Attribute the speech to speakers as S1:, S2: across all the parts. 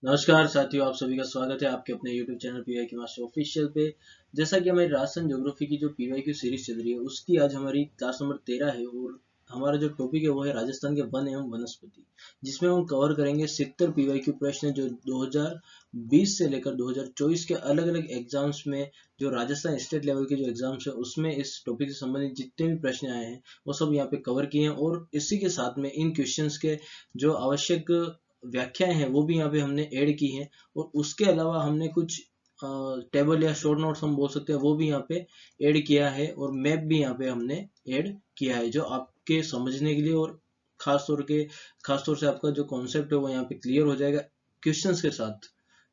S1: नमस्कार साथियों, आप सभी का स्वागत है आपके अपने YouTube चैनल पीवाई की मास्टर ऑफिशियल पे। जैसा कि हमारी राजस्थान ज्योग्राफी की जो पीवाई की सीरीज चल रही है उसकी आज हमारी क्लास नंबर 13 है और हमारा जो टॉपिक है वो है राजस्थान के वन एवं वनस्पति, जिसमें हम कवर करेंगे 70 पीवाई क्यू प्रश्न जो 2020 से लेकर 2024 के अलग अलग एग्जाम्स में, जो राजस्थान स्टेट लेवल के जो एग्जाम्स है उसमें इस टॉपिक से संबंधित जितने भी प्रश्न आए हैं वो सब यहाँ पे कवर किए हैं। और इसी के साथ में इन क्वेश्चंस के जो आवश्यक व्याख्याएं हैं वो भी यहाँ पे हमने ऐड की हैं। और उसके अलावा हमने कुछ टेबल या शॉर्ट नोट्स हम बोल सकते हैं वो भी यहाँ पे ऐड किया है, और मैप भी यहाँ पे हमने ऐड किया है जो आपके समझने के लिए और खास तौर से आपका जो कॉन्सेप्ट है वो यहाँ पे क्लियर हो जाएगा क्वेश्चंस के साथ।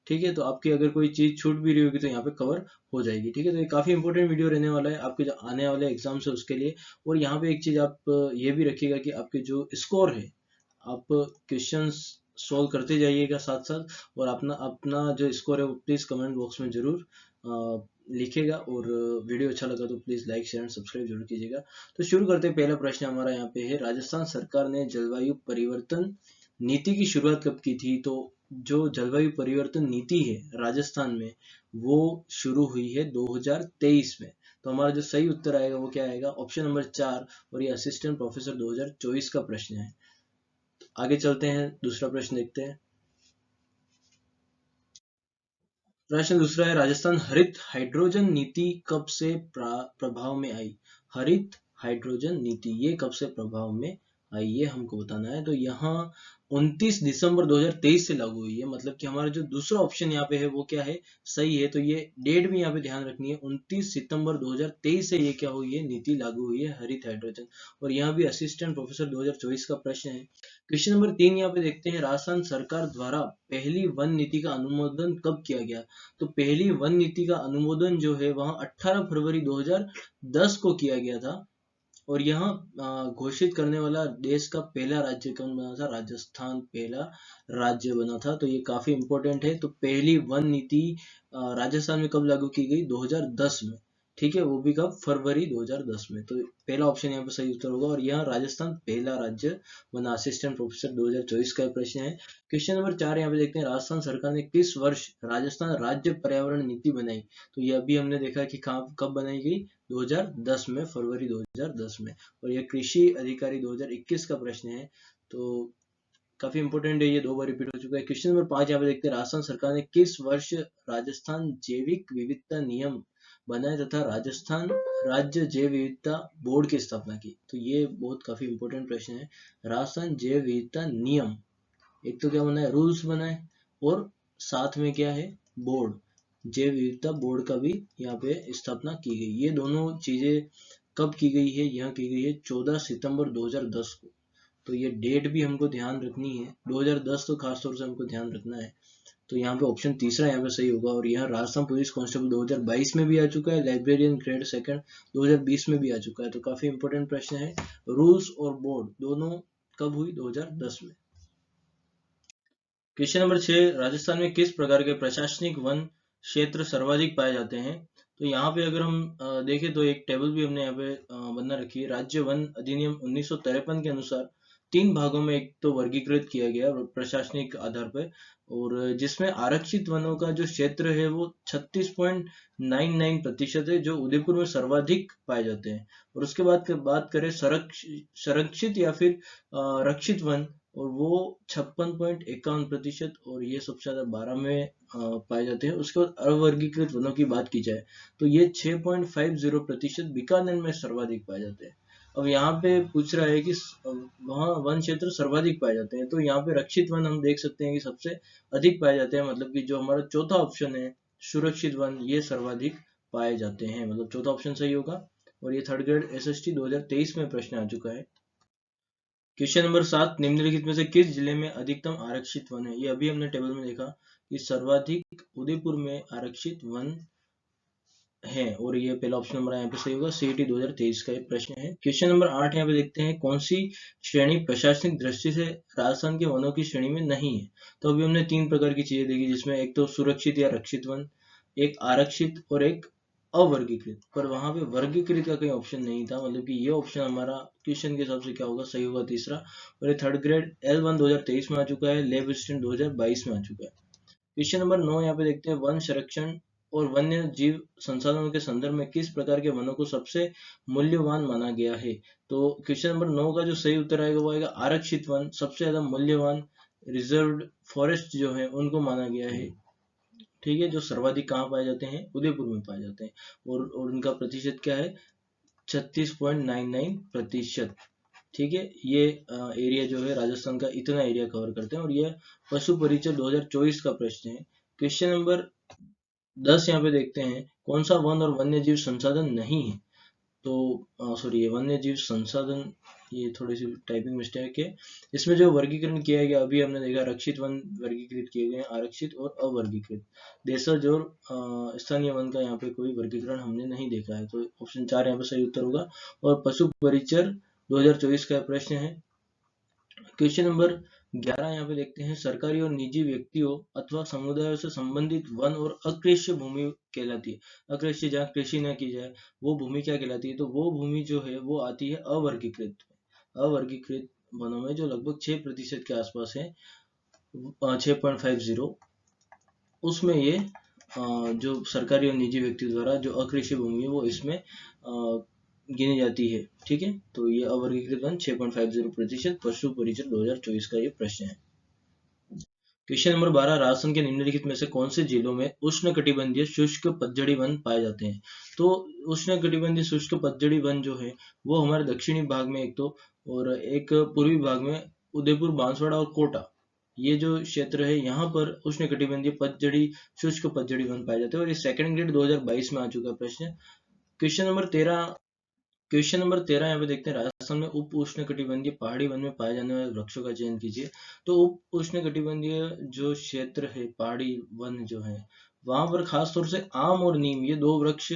S1: ठीक है, तो आपकी अगर कोई चीज छूट भी रही होगी तो यहाँ पे कवर हो जाएगी। ठीक है, तो ये काफी इंपॉर्टेंट वीडियो रहने वाला है आपके जो आने वाले एग्जाम्स है उसके लिए। और यहाँ पे एक चीज आप ये भी रखिएगा कि आपके जो स्कोर है, आप क्वेश्चंस सॉल्व करते जाइएगा साथ साथ, और अपना अपना जो स्कोर है वो प्लीज कमेंट बॉक्स में जरूर लिखिएगा। और वीडियो अच्छा लगा तो please like share and subscribe जरूर कीजिएगा। तो शुरू करते हैं। पहला प्रश्न हमारा यहाँ पे है, राजस्थान सरकार ने जलवायु परिवर्तन नीति की शुरुआत कब की थी? तो जो जलवायु परिवर्तन नीति है राजस्थान में वो शुरू हुई है 2023 में। तो हमारा जो सही उत्तर आएगा वो क्या आएगा? ऑप्शन नंबर 4, और ये असिस्टेंट प्रोफेसर 2024 का प्रश्न है। आगे चलते हैं, दूसरा प्रश्न देखते हैं। प्रश्न दूसरा है, राजस्थान हरित हाइड्रोजन नीति कब से प्रभाव में आई? हरित हाइड्रोजन नीति ये कब से प्रभाव में आई, ये हमको बताना है। तो यहाँ 29 दिसंबर 2023 से लागू हुई है, मतलब कि हमारा जो दूसरा ऑप्शन यहाँ पे है वो क्या है? सही है। तो ये डेट भी यहाँ पे ध्यान रखनी है, 29 सितंबर 2023 से ये क्या हुई है? नीति लागू हुई है हरित हाइड्रोजन। और यहाँ भी असिस्टेंट प्रोफेसर 2024 का प्रश्न है। क्वेश्चन नंबर 3 यहाँ पे देखते हैं, राजस्थान सरकार द्वारा पहली वन नीति का अनुमोदन कब किया गया? तो पहली वन नीति का अनुमोदन जो है वह 18 फरवरी 2010 को किया गया था। और यहाँ घोषित करने वाला देश का पहला राज्य कौन बना था? राजस्थान पहला राज्य बना था। तो ये काफी इंपॉर्टेंट है। तो पहली वन नीति राजस्थान में कब लागू की गई? 2010 में। ठीक है, वो भी कब? फरवरी 2010 में। तो पहला ऑप्शन यहाँ पे सही उत्तर होगा, और यहाँ राजस्थान पहला राज्य बना। असिस्टेंट प्रोफेसर 2024 का प्रश्न है। क्वेश्चन नंबर 4 यहाँ पे देखते हैं, राजस्थान सरकार ने किस वर्ष राजस्थान राज्य पर्यावरण नीति बनाई? तो ये अभी हमने देखा कि कब बनाई गई? 2010 में, फरवरी 2010 में। और यह कृषि अधिकारी 2021 का प्रश्न है। तो काफी इंपोर्टेंट है, ये 2 बार रिपीट हो चुका है। क्वेश्चन नंबर 5 यहाँ पे देखते हैं, राजस्थान सरकार ने किस वर्ष राजस्थान जैविक विविधता नियम बनाए तथा राजस्थान राज्य जैव विविधता बोर्ड की स्थापना की? तो ये बहुत काफी इंपोर्टेंट प्रश्न है। राजस्थान जैव विविधता नियम, एक तो क्या बना है? रूल्स बना है, और साथ में क्या है? बोर्ड, जैव विविधता बोर्ड का भी यहाँ पे स्थापना की गई। ये दोनों चीजें कब की गई है? यहाँ की गई है 14 सितंबर 2010 को। तो ये डेट भी हमको ध्यान रखनी है, 2010 तो खास तौर से हमको ध्यान रखना है। तो यहाँ पे ऑप्शन तीसरा यहाँ पे सही होगा। और यहाँ राजस्थान पुलिस कांस्टेबल 2022 में भी आ चुका है, लाइब्रेरियन ग्रेड सेकंड 2020 में भी आ चुका है। तो काफी इंपोर्टेंट प्रश्न है। रूल्स और बोर्ड दोनों कब हुई? 2010 में। क्वेश्चन नंबर 6, राजस्थान में किस प्रकार के प्रशासनिक वन क्षेत्र सर्वाधिक पाए जाते हैं? तो यहाँ पे अगर हम देखें तो एक टेबल भी हमने यहाँ पे बना रखी है। राज्य वन अधिनियम 1953 के अनुसार 3 भागों में एक तो वर्गीकृत किया गया प्रशासनिक आधार पर, और जिसमें आरक्षित वनों का जो क्षेत्र है वो 36.99% है, जो उदयपुर में सर्वाधिक पाए जाते हैं। और उसके बाद बात करें संरक्षित या फिर रक्षित वन, और वो 56.51%, और ये सबसे ज्यादा 12 में पाए जाते हैं। उसके बाद अवर्गीकृत वनों की बात की जाए तो ये 6.50% बीकानेर में सर्वाधिक पाए जाते हैं। अब यहाँ पे पूछ रहा है कि वहाँ वन क्षेत्र सर्वाधिक पाए जाते हैं, तो यहाँ पे रक्षित वन हम देख सकते हैं कि सबसे अधिक पाए जाते हैं, मतलब कि जो हमारा चौथा ऑप्शन है सुरक्षित वन, ये सर्वाधिक पाए जाते हैं, मतलब चौथा ऑप्शन सही होगा। और ये थर्ड ग्रेड एसएसटी 2023 में प्रश्न आ चुका है। क्वेश्चन नंबर 7, निम्नलिखित में से किस जिले में अधिकतम आरक्षित वन है? ये अभी हमने टेबल में देखा कि सर्वाधिक उदयपुर में आरक्षित वन है, और ये पहला ऑप्शन नंबर यहाँ पे सही होगा। सीईटी 2023 का एक प्रश्न है। क्वेश्चन नंबर 8 यहाँ पे देखते हैं, कौन सी श्रेणी प्रशासनिक दृष्टि से राजस्थान के वनों की श्रेणी में नहीं है? तो अभी हमने 3 प्रकार की चीजें देखी, जिसमें एक तो सुरक्षित या रक्षित वन, एक आरक्षित, और एक अवर्गीकृत। पर वहां पे वर्गीकृत का कोई ऑप्शन नहीं था, मतलब कि ये ऑप्शन हमारा क्वेश्चन के हिसाब से क्या होगा? सही होगा तीसरा। और ये थर्ड ग्रेड L1 2023 में आ चुका है, लेब असिस्टेंट 2022 में आ चुका है। क्वेश्चन नंबर 9 यहाँ पे देखते हैं, वन संरक्षण और वन्य जीव संसाधनों के संदर्भ में किस प्रकार के वनों को सबसे मूल्यवान माना गया है। तो क्वेश्चन नंबर 9 का जो सही उत्तर आएगा वो आएगा आरक्षित वन सबसे ज्यादा मूल्यवान रिजर्व्ड फॉरेस्ट जो है उनको माना गया है। ठीक है, जो सर्वाधिक कहाँ पाए जाते हैं, उदयपुर में पाए जाते हैं, और उनका प्रतिशत क्या है, 36.99%। ठीक है, ये एरिया जो है राजस्थान का इतना एरिया कवर करते हैं, और ये पशु परिचय 2024 का प्रश्न है। क्वेश्चन नंबर 10 यहाँ पे देखते हैं, कौन सा वन और वन्य जीव संसाधन नहीं है। तो सॉरी, ये वन्य जीव संसाधन, ये थोड़ी सी टाइपिंग मिस्टेक है। इसमें जो वर्गीकरण किया गया, अभी हमने देखा रक्षित वन वर्गीकृत किए गए हैं, आरक्षित और अवर्गीकृत। देशज और स्थानीय वन का यहाँ पे कोई वर्गीकरण हमने नहीं देखा है, तो ऑप्शन 4 यहाँ पे सही उत्तर होगा। और पशु परिचर 2024 का प्रश्न है। क्वेश्चन नंबर 11 यहाँ पे देखते हैं, सरकारी और निजी व्यक्तियों अथवा समुदायों से संबंधित वन और अकृषि भूमि कहलाती है। अकृषि, जहाँ कृषि न की जाए, वो भूमि क्या कहलाती है, तो वो भूमि जो है वो आती है अवर्गीकृत। अवर्गीकृत वनों में जो लगभग 6% के आसपास है, 6.50, उसमें ये जो सरकारी और निजी व्यक्ति द्वारा जो अकृषि भूमि है वो इसमें गिनी जाती है। ठीक है, तो ये अवर्गीकृत वन 6.50%। पशु परिचय 2024 का ये प्रश्न है। क्वेश्चन नंबर 12, राजस्थान के निम्नलिखित में से कौन से जिलों में उष्णकटिबंधीय शुष्क पतझड़ी वन पाए जाते हैं। तो उष्णकटिबंधीय शुष्क पतझड़ी वन जो है वो हमारे दक्षिणी भाग में एक तो, और एक पूर्वी भाग में उदयपुर, बांसवाड़ा और कोटा, ये जो क्षेत्र है यहाँ पर उष्णकटिबंधीय पतझड़ी शुष्क पतझड़ी वन पाए जाते हैं, और ये सेकंड ग्रेड 2022 में आ चुका प्रश्न। क्वेश्चन नंबर 13 यहाँ पे देखते हैं, राजस्थान में उप उष्णकटिबंधीय पहाड़ी वन में पाए जाने वाले वृक्षों का चयन कीजिए। तो उप उष्णकटिबंधीय जो क्षेत्र है, पहाड़ी वन जो है, वहां पर खास तौर से आम और नीम, ये दो वृक्ष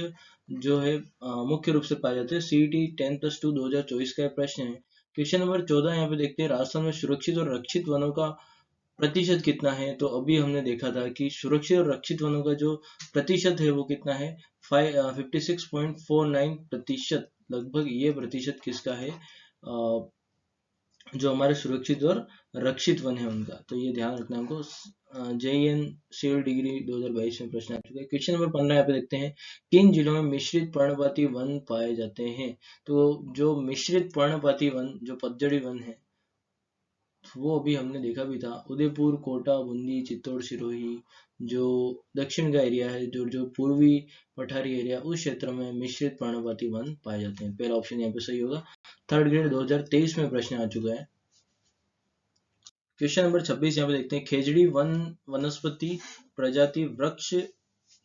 S1: जो है मुख्य रूप से पाए जाते हैं। CET 10+2 2024 का प्रश्न है। क्वेश्चन नंबर 14 यहाँ पे देखते हैं, राजस्थान में सुरक्षित और रक्षित वनों का प्रतिशत कितना है। तो अभी हमने देखा था कि सुरक्षित और रक्षित वनों का जो प्रतिशत है वो कितना है, 56.49%। लगभग ये प्रतिशत किसका है, जो हमारे सुरक्षित और रक्षित वन है उनका। तो ये ध्यान रखना हमको। JEN सिविल डिग्री 2022 में प्रश्न आ चुका है। क्वेश्चन नंबर 15 यहाँ पे देखते हैं, किन जिलों में मिश्रित पर्णपाती वन पाए जाते हैं। तो जो मिश्रित पर्णपाती वन, जो पतझड़ी वन है, वो अभी हमने देखा भी था, उदयपुर, कोटा, बूंदी, चित्तौड़, सिरोही, जो दक्षिण का एरिया है, जो पूर्वी पठारी एरिया, उस क्षेत्र में मिश्रित पर्णपाती वन पाए जाते हैं। पहला ऑप्शन यहाँ पे सही होगा। थर्ड ग्रेड 2023 में प्रश्न आ चुका है। क्वेश्चन नंबर 26 यहाँ पे देखते हैं, खेजड़ी वन वनस्पति प्रजाति वृक्ष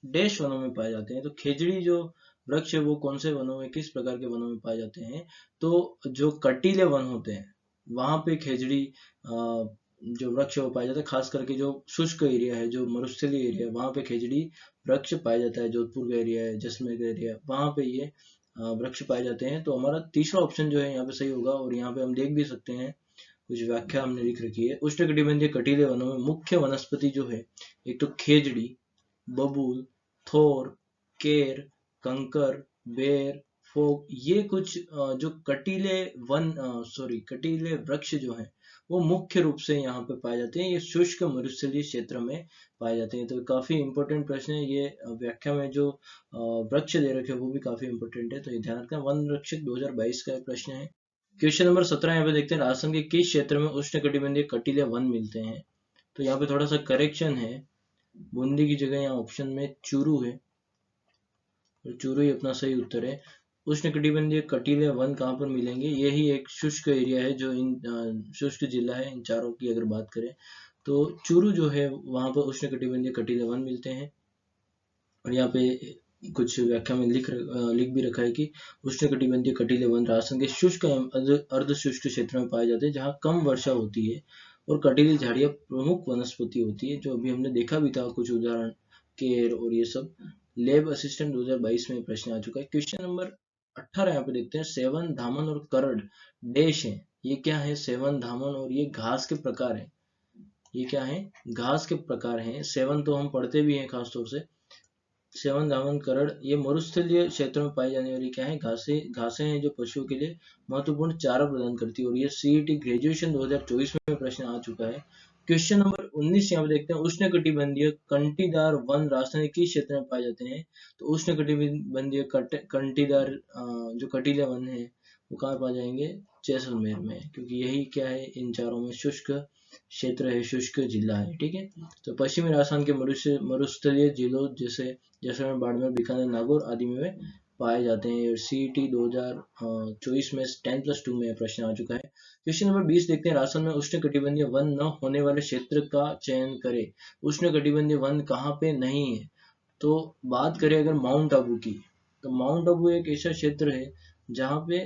S1: डैश वनों में पाए जाते हैं। तो खेजड़ी जो वृक्ष है वो कौन से वनों में, किस प्रकार के वनों में पाए जाते हैं। तो जो कटीले वन होते हैं वहां पे खेजड़ी जो वृक्ष वो पाया जाता है। खास करके जो शुष्क एरिया है, जो मरुस्थलीय एरिया है, वहां पे खेजड़ी वृक्ष पाया जाता है। जोधपुर का एरिया है, जैसलमेर का एरिया है, वहां पे ये वृक्ष पाए जाते हैं। तो हमारा तीसरा ऑप्शन जो है यहाँ पे सही होगा। और यहाँ पे हम देख भी सकते हैं, कुछ व्याख्या हमने लिख रखी है। उष्णकटिबंधीय कटीले वनों में मुख्य वनस्पति जो है, एक तो खेजड़ी, बबूल, थोर, केर, कंकर, बेर, फोक, ये कुछ जो कटीले कटीले वृक्ष जो हैं वो मुख्य रूप से यहाँ पे पाए जाते हैं। ये शुष्क मरुस्थलीय क्षेत्र में पाए जाते हैं। तो काफी इंपॉर्टेंट प्रश्न है ये। व्याख्या में जो वृक्ष दे रखे हैं वो भी काफी इंपॉर्टेंट है, तो ये ध्यान रखना। वन रक्षक 2022 का प्रश्न है। क्वेश्चन नंबर 17 यहाँ पे देखते हैं, राजस्थान के किस क्षेत्र में उष्णकटिबंधीय कटीले वन मिलते हैं। तो यहाँ पे थोड़ा सा करेक्शन है, बूंदी की जगह यहाँ ऑप्शन में चूरू है, और चूरू ही अपना सही उत्तर है। उष्णकटिबंधीय कटीले वन कहाँ पर मिलेंगे, यही एक शुष्क एरिया है, जो इन शुष्क जिला है इन चारों की अगर बात करें तो चूरू जो है वहां पर उष्णकटिबंधीय कटीले वन मिलते हैं। और यहाँ पे कुछ व्याख्या में लिख भी रखा है कि उष्णकटिबंधीय कटीले वन राजस्थान के शुष्क एवं अर्ध शुष्क क्षेत्र में पाए जाते हैं, जहाँ कम वर्षा होती है और कटीली झाड़ियां प्रमुख वनस्पति होती है, जो अभी हमने देखा भी था कुछ उदाहरण, केर और ये सब। लैब असिस्टेंट 2022 में प्रश्न आ चुका है। क्वेश्चन नंबर 18 यहाँ पे देखते हैं, सेवन, धामन और करड़ डैश है। ये क्या है, सेवन, धामन, और ये घास के प्रकार है। ये क्या है, घास के प्रकार हैं। सेवन तो हम पढ़ते भी हैं खासतौर से। सेवन, धामन, करड़, ये मरुस्थलीय क्षेत्र में पाई जाने वाली क्या है, घासें हैं, जो पशुओं के लिए महत्वपूर्ण चारा प्रदान करती है। और ये CET ग्रेजुएशन 2024 में प्रश्न आ चुका है। क्वेश्चन नंबर 19 यहाँ पे देखते हैं, उष्णकटिबंधीय कंटीदार वन राजस्थान के किस क्षेत्र में पाए जाते हैं? तो उष्णकटिबंधीय कंटीदार जो कटीले वन है वो कहाँ पाए जाएंगे? जैसलमेर में, क्योंकि यही क्या है, इन चारों में शुष्क क्षेत्र है, शुष्क जिला है। ठीक है, तो पश्चिमी राजस्थान के मरुस्थलीय जिलों जैसे जैसलमेर, बाड़मेर, बीकानेर, नागौर आदि में पाए जाते हैं। CET 2024 में 10+2 में प्रश्न आ चुका है। क्वेश्चन नंबर 20 देखते हैं, राजस्थान में उष्णकटिबंधीय वन न होने वाले क्षेत्र का चयन करें। उष्णकटिबंधीय वन कहाँ पे नहीं है? तो बात करें अगर माउंट आबू की, तो माउंट आबू एक ऐसा क्षेत्र है जहाँ पे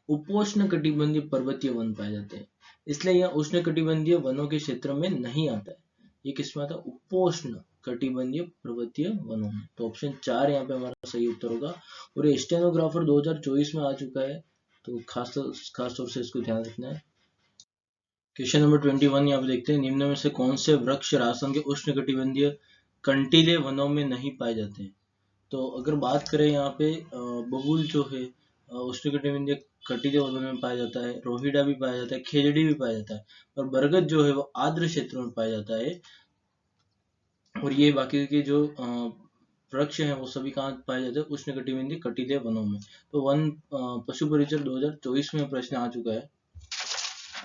S1: उपोष्णकटिबंधीय पर्वतीय वन पाए जाते हैं, इसलिए यह उष्णकटिबंधीय वनों के क्षेत्र में नहीं आता है। ये किसमें आता है? उपोष्ण कटिबंधीय पर्वतीय वनों में। तो ऑप्शन 4 यहाँ पे हमारा सही उत्तर होगा। और ये स्टेनोग्राफर 2024 में आ चुका है, तो खास तौर से इसको ध्यान रखना है। क्वेश्चन नंबर 21 यहाँ पे देखते हैं, निम्न में से कौन से वृक्ष राजस्थान के उष्णकटिबंधीय कंटीले वनों में नहीं पाए जाते हैं? तो अगर बात करें यहाँ पे बबूल जो है उष्णकटिबंधीय कटीले वनों में पाया जाता है, रोहिड़ा भी पाया जाता है, खेजड़ी भी पाया जाता है, और बरगद जो है वो आर्द्र क्षेत्रों में पाया जाता है। और ये बाकी के जो वृक्ष हैं वो सभी कहाँ पाए जाते हैं? उष्णकटिबंधीय कटीले वनों में। तो वन पशु परिचर 2024 में प्रश्न आ चुका है।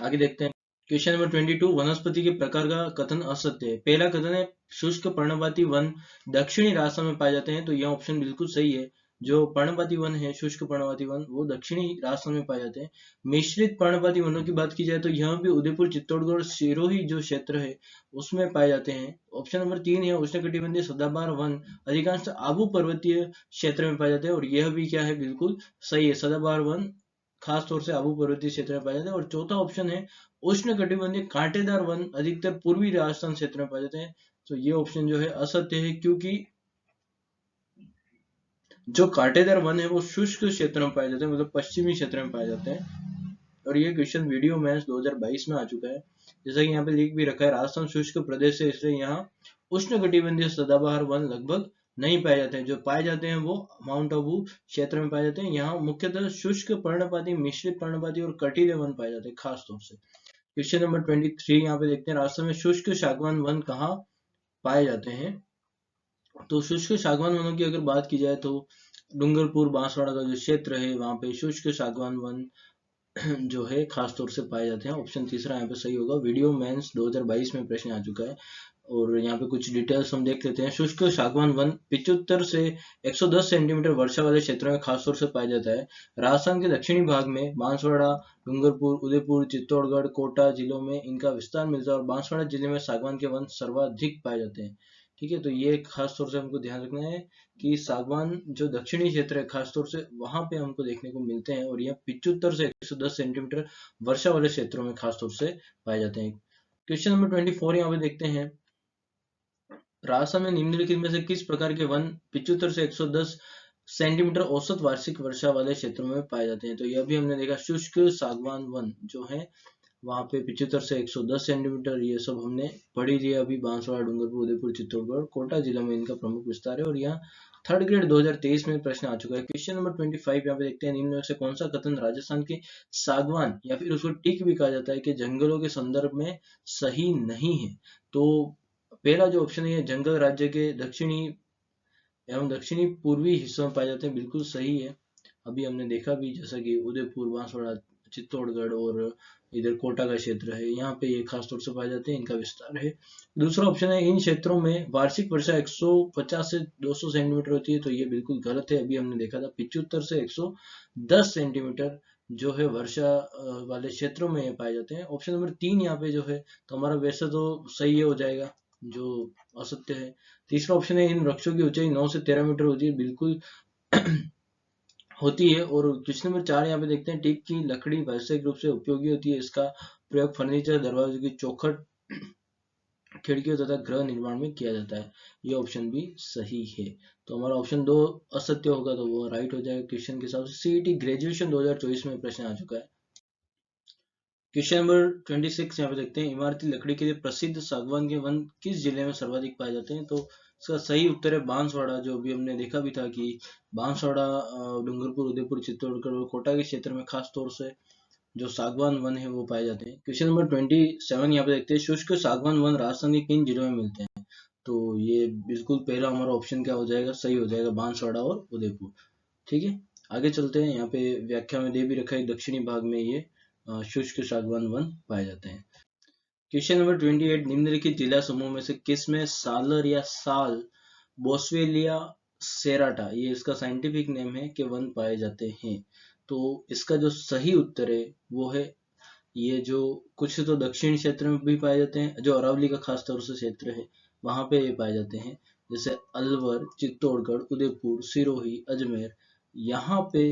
S1: आगे देखते हैं, क्वेश्चन नंबर 22, वनस्पति के प्रकार का कथन असत्य है। पहला कथन है शुष्क पर्णपाती वन दक्षिणी राजस्थान में पाए जाते हैं, तो यह ऑप्शन बिल्कुल सही है। जो पर्णपाती वन है, शुष्क पर्णपाती वन, वो दक्षिणी राजस्थान में पाए जाते हैं। मिश्रित पर्णपाती वनों की बात की जाए तो यह भी उदयपुर, चित्तौड़गढ़, सिरोही जो क्षेत्र है उसमें पाए जाते हैं। ऑप्शन नंबर 3 है उष्णकटिबंधीय सदाबहार वन अधिकांश आबू पर्वतीय क्षेत्र में पाए जाते हैं, और यह भी क्या है, बिल्कुल सही है। सदाबहार वन खास तौर से आबू पर्वतीय क्षेत्र में पाए जाते हैं। और चौथा ऑप्शन है उष्णकटिबंधीय कांटेदार वन अधिकतर पूर्वी राजस्थान क्षेत्र में पाए जाते हैं, तो ये ऑप्शन जो है असत्य है, क्योंकि जो कांटेदार वन है वो शुष्क क्षेत्र में पाए जाते हैं, मतलब पश्चिमी क्षेत्र में पाए जाते हैं। और ये क्वेश्चन वीडियो मैथ्स 2022 में आ चुका है। जैसा कि यहाँ पे लिख भी रखा है, राजस्थान शुष्क प्रदेश है, इसलिए यहाँ उष्णकटिबंधीय सदाबहार वन लगभग नहीं पाए जाते हैं। जो पाए जाते हैं वो माउंट आबू क्षेत्र में पाए जाते हैं। यहाँ मुख्यतः शुष्क पर्णपाती, मिश्रित पर्णपाती और कटीले वन पाए जाते हैं खास तौर से। क्वेश्चन नंबर 23 यहाँ पे देखते हैं, राजस्थान में शुष्क सागवान वन कहाँ पाए जाते हैं? तो शुष्क सागवान वनों की अगर बात की जाए तो डूंगरपुर, बांसवाड़ा का जो क्षेत्र है वहां पे शुष्क सागवान वन जो है खास तौर से पाए जाते हैं। ऑप्शन तीसरा यहाँ पे सही होगा। वीडियो मेंस 2022 में प्रश्न आ चुका है। और यहाँ पे कुछ डिटेल्स हम देख लेते हैं। शुष्क सागवान वन 75 से 110 सेंटीमीटर वर्षा वाले क्षेत्रों में खास तौर से पाया जाता है। राजस्थान के दक्षिणी भाग में बांसवाड़ा, डूंगरपुर, उदयपुर, चित्तौड़गढ़, कोटा जिलों में इनका विस्तार मिलता है, और बांसवाड़ा जिले में सागवान के वन सर्वाधिक पाए जाते हैं। ठीक है, तो ये खास तौर से हमको ध्यान रखना है कि सागवान जो दक्षिणी क्षेत्र है खास तौर से वहां पे हमको देखने को मिलते हैं, और यह 75 से 110 सेंटीमीटर वर्षा वाले क्षेत्रों में खास तौर से पाए जाते हैं। क्वेश्चन नंबर 24 यहाँ पे देखते हैं, राजस्थान में निम्नलिखित में से किस प्रकार के वन 75 से 110 सेंटीमीटर औसत वार्षिक वर्षा वाले क्षेत्रों में पाए जाते हैं? तो यह भी हमने देखा, शुष्क सागवान वन जो है वहां पे 75 से 110 सेंटीमीटर, ये सब हमने पढ़ी थी अभी। बांसवाड़ा, डूंगरपुर, उदयपुर, चित्तौड़गढ़, कोटा जिला में इनका प्रमुख विस्तार है। और यहाँ थर्ड ग्रेड 2023 में प्रश्न आ चुका है। क्वेश्चन नंबर 25 यहाँ पे देखते हैं, निम्न में से कौन सा कथन राजस्थान के सागवान या फिर उसको टिक भी कहा जाता है कि जंगलों के संदर्भ में सही नहीं है? तो पहला जो ऑप्शन है, जंगल राज्य के दक्षिणी एवं दक्षिणी पूर्वी हिस्सों में पाए जाते हैं, बिल्कुल सही है। अभी हमने देखा भी, जैसा कि उदयपुर, बांसवाड़ा, चित्तौड़गढ़ और इधर कोटा का क्षेत्र है, यहाँ पे ये खास तौर से पाए जाते हैं, इनका विस्तार है। दूसरा ऑप्शन है, इन क्षेत्रों में वार्षिक वर्षा 150 से 200 सेंटीमीटर होती है, तो ये बिल्कुल गलत है। अभी हमने देखा था 75 से 110 सेंटीमीटर जो है वर्षा वाले क्षेत्रों में पाए जाते हैं। ऑप्शन नंबर 3 यहाँ पे जो है, तो हमारा वैसे तो सही हो जाएगा, जो असत्य है। तीसरा ऑप्शन है, इन वृक्षों की ऊंचाई 9 से 13 मीटर होती है, बिल्कुल होती है। और क्वेश्चन नंबर 4 यहाँ पे देखते हैं, टीक की लकड़ी व्यावसायिक रूप से उपयोगी होती है, इसका प्रयोग फर्नीचर, दरवाजे की चौखट, खिड़कियों तथा गृह निर्माण में किया जाता है। ये ऑप्शन भी सही है। तो हमारा ऑप्शन 2 असत्य होगा, तो वो राइट हो जाएगा क्वेश्चन के हिसाब से। सीईटी ग्रेजुएशन 2024 में प्रश्न आ चुका है। क्वेश्चन नंबर 26 यहाँ पे देखते हैं, इमारती लकड़ी के लिए प्रसिद्ध सागवान के वन किस जिले में सर्वाधिक पाए जाते हैं? तो इसका सही उत्तर है बांसवाड़ा, जो अभी हमने देखा भी था कि बांसवाड़ा, डूंगरपुर, उदयपुर, चित्तौड़गढ़ और कोटा के क्षेत्र में खास तौर से जो सागवान वन है वो पाए जाते हैं। क्वेश्चन नंबर 27 यहाँ पे देखते हैं, शुष्क सागवान वन राजस्थान के किन जिलों में मिलते हैं? तो ये बिल्कुल पहला हमारा ऑप्शन क्या हो जाएगा, सही हो जाएगा, बांसवाड़ा और उदयपुर। ठीक है, आगे चलते हैं। यहाँ पे व्याख्या में दे भी रखा है, दक्षिणी भाग में ये शुष्क सागवान वन पाए जाते हैं। क्वेश्चन नंबर 28, निम्नलिखित जिला समूह में से किस में सालर या साल बोस्वेलिया सेराटा, ये इसका साइंटिफिक नेम है, के वन पाए जाते हैं? तो इसका जो सही उत्तर है वो है ये, जो कुछ तो दक्षिण क्षेत्र में भी पाए जाते हैं, जो अरावली का खास तौर से क्षेत्र है वहां पे ये पाए जाते हैं, जैसे अलवर, चित्तौड़गढ़, उदयपुर, सिरोही, अजमेर, यहाँ पे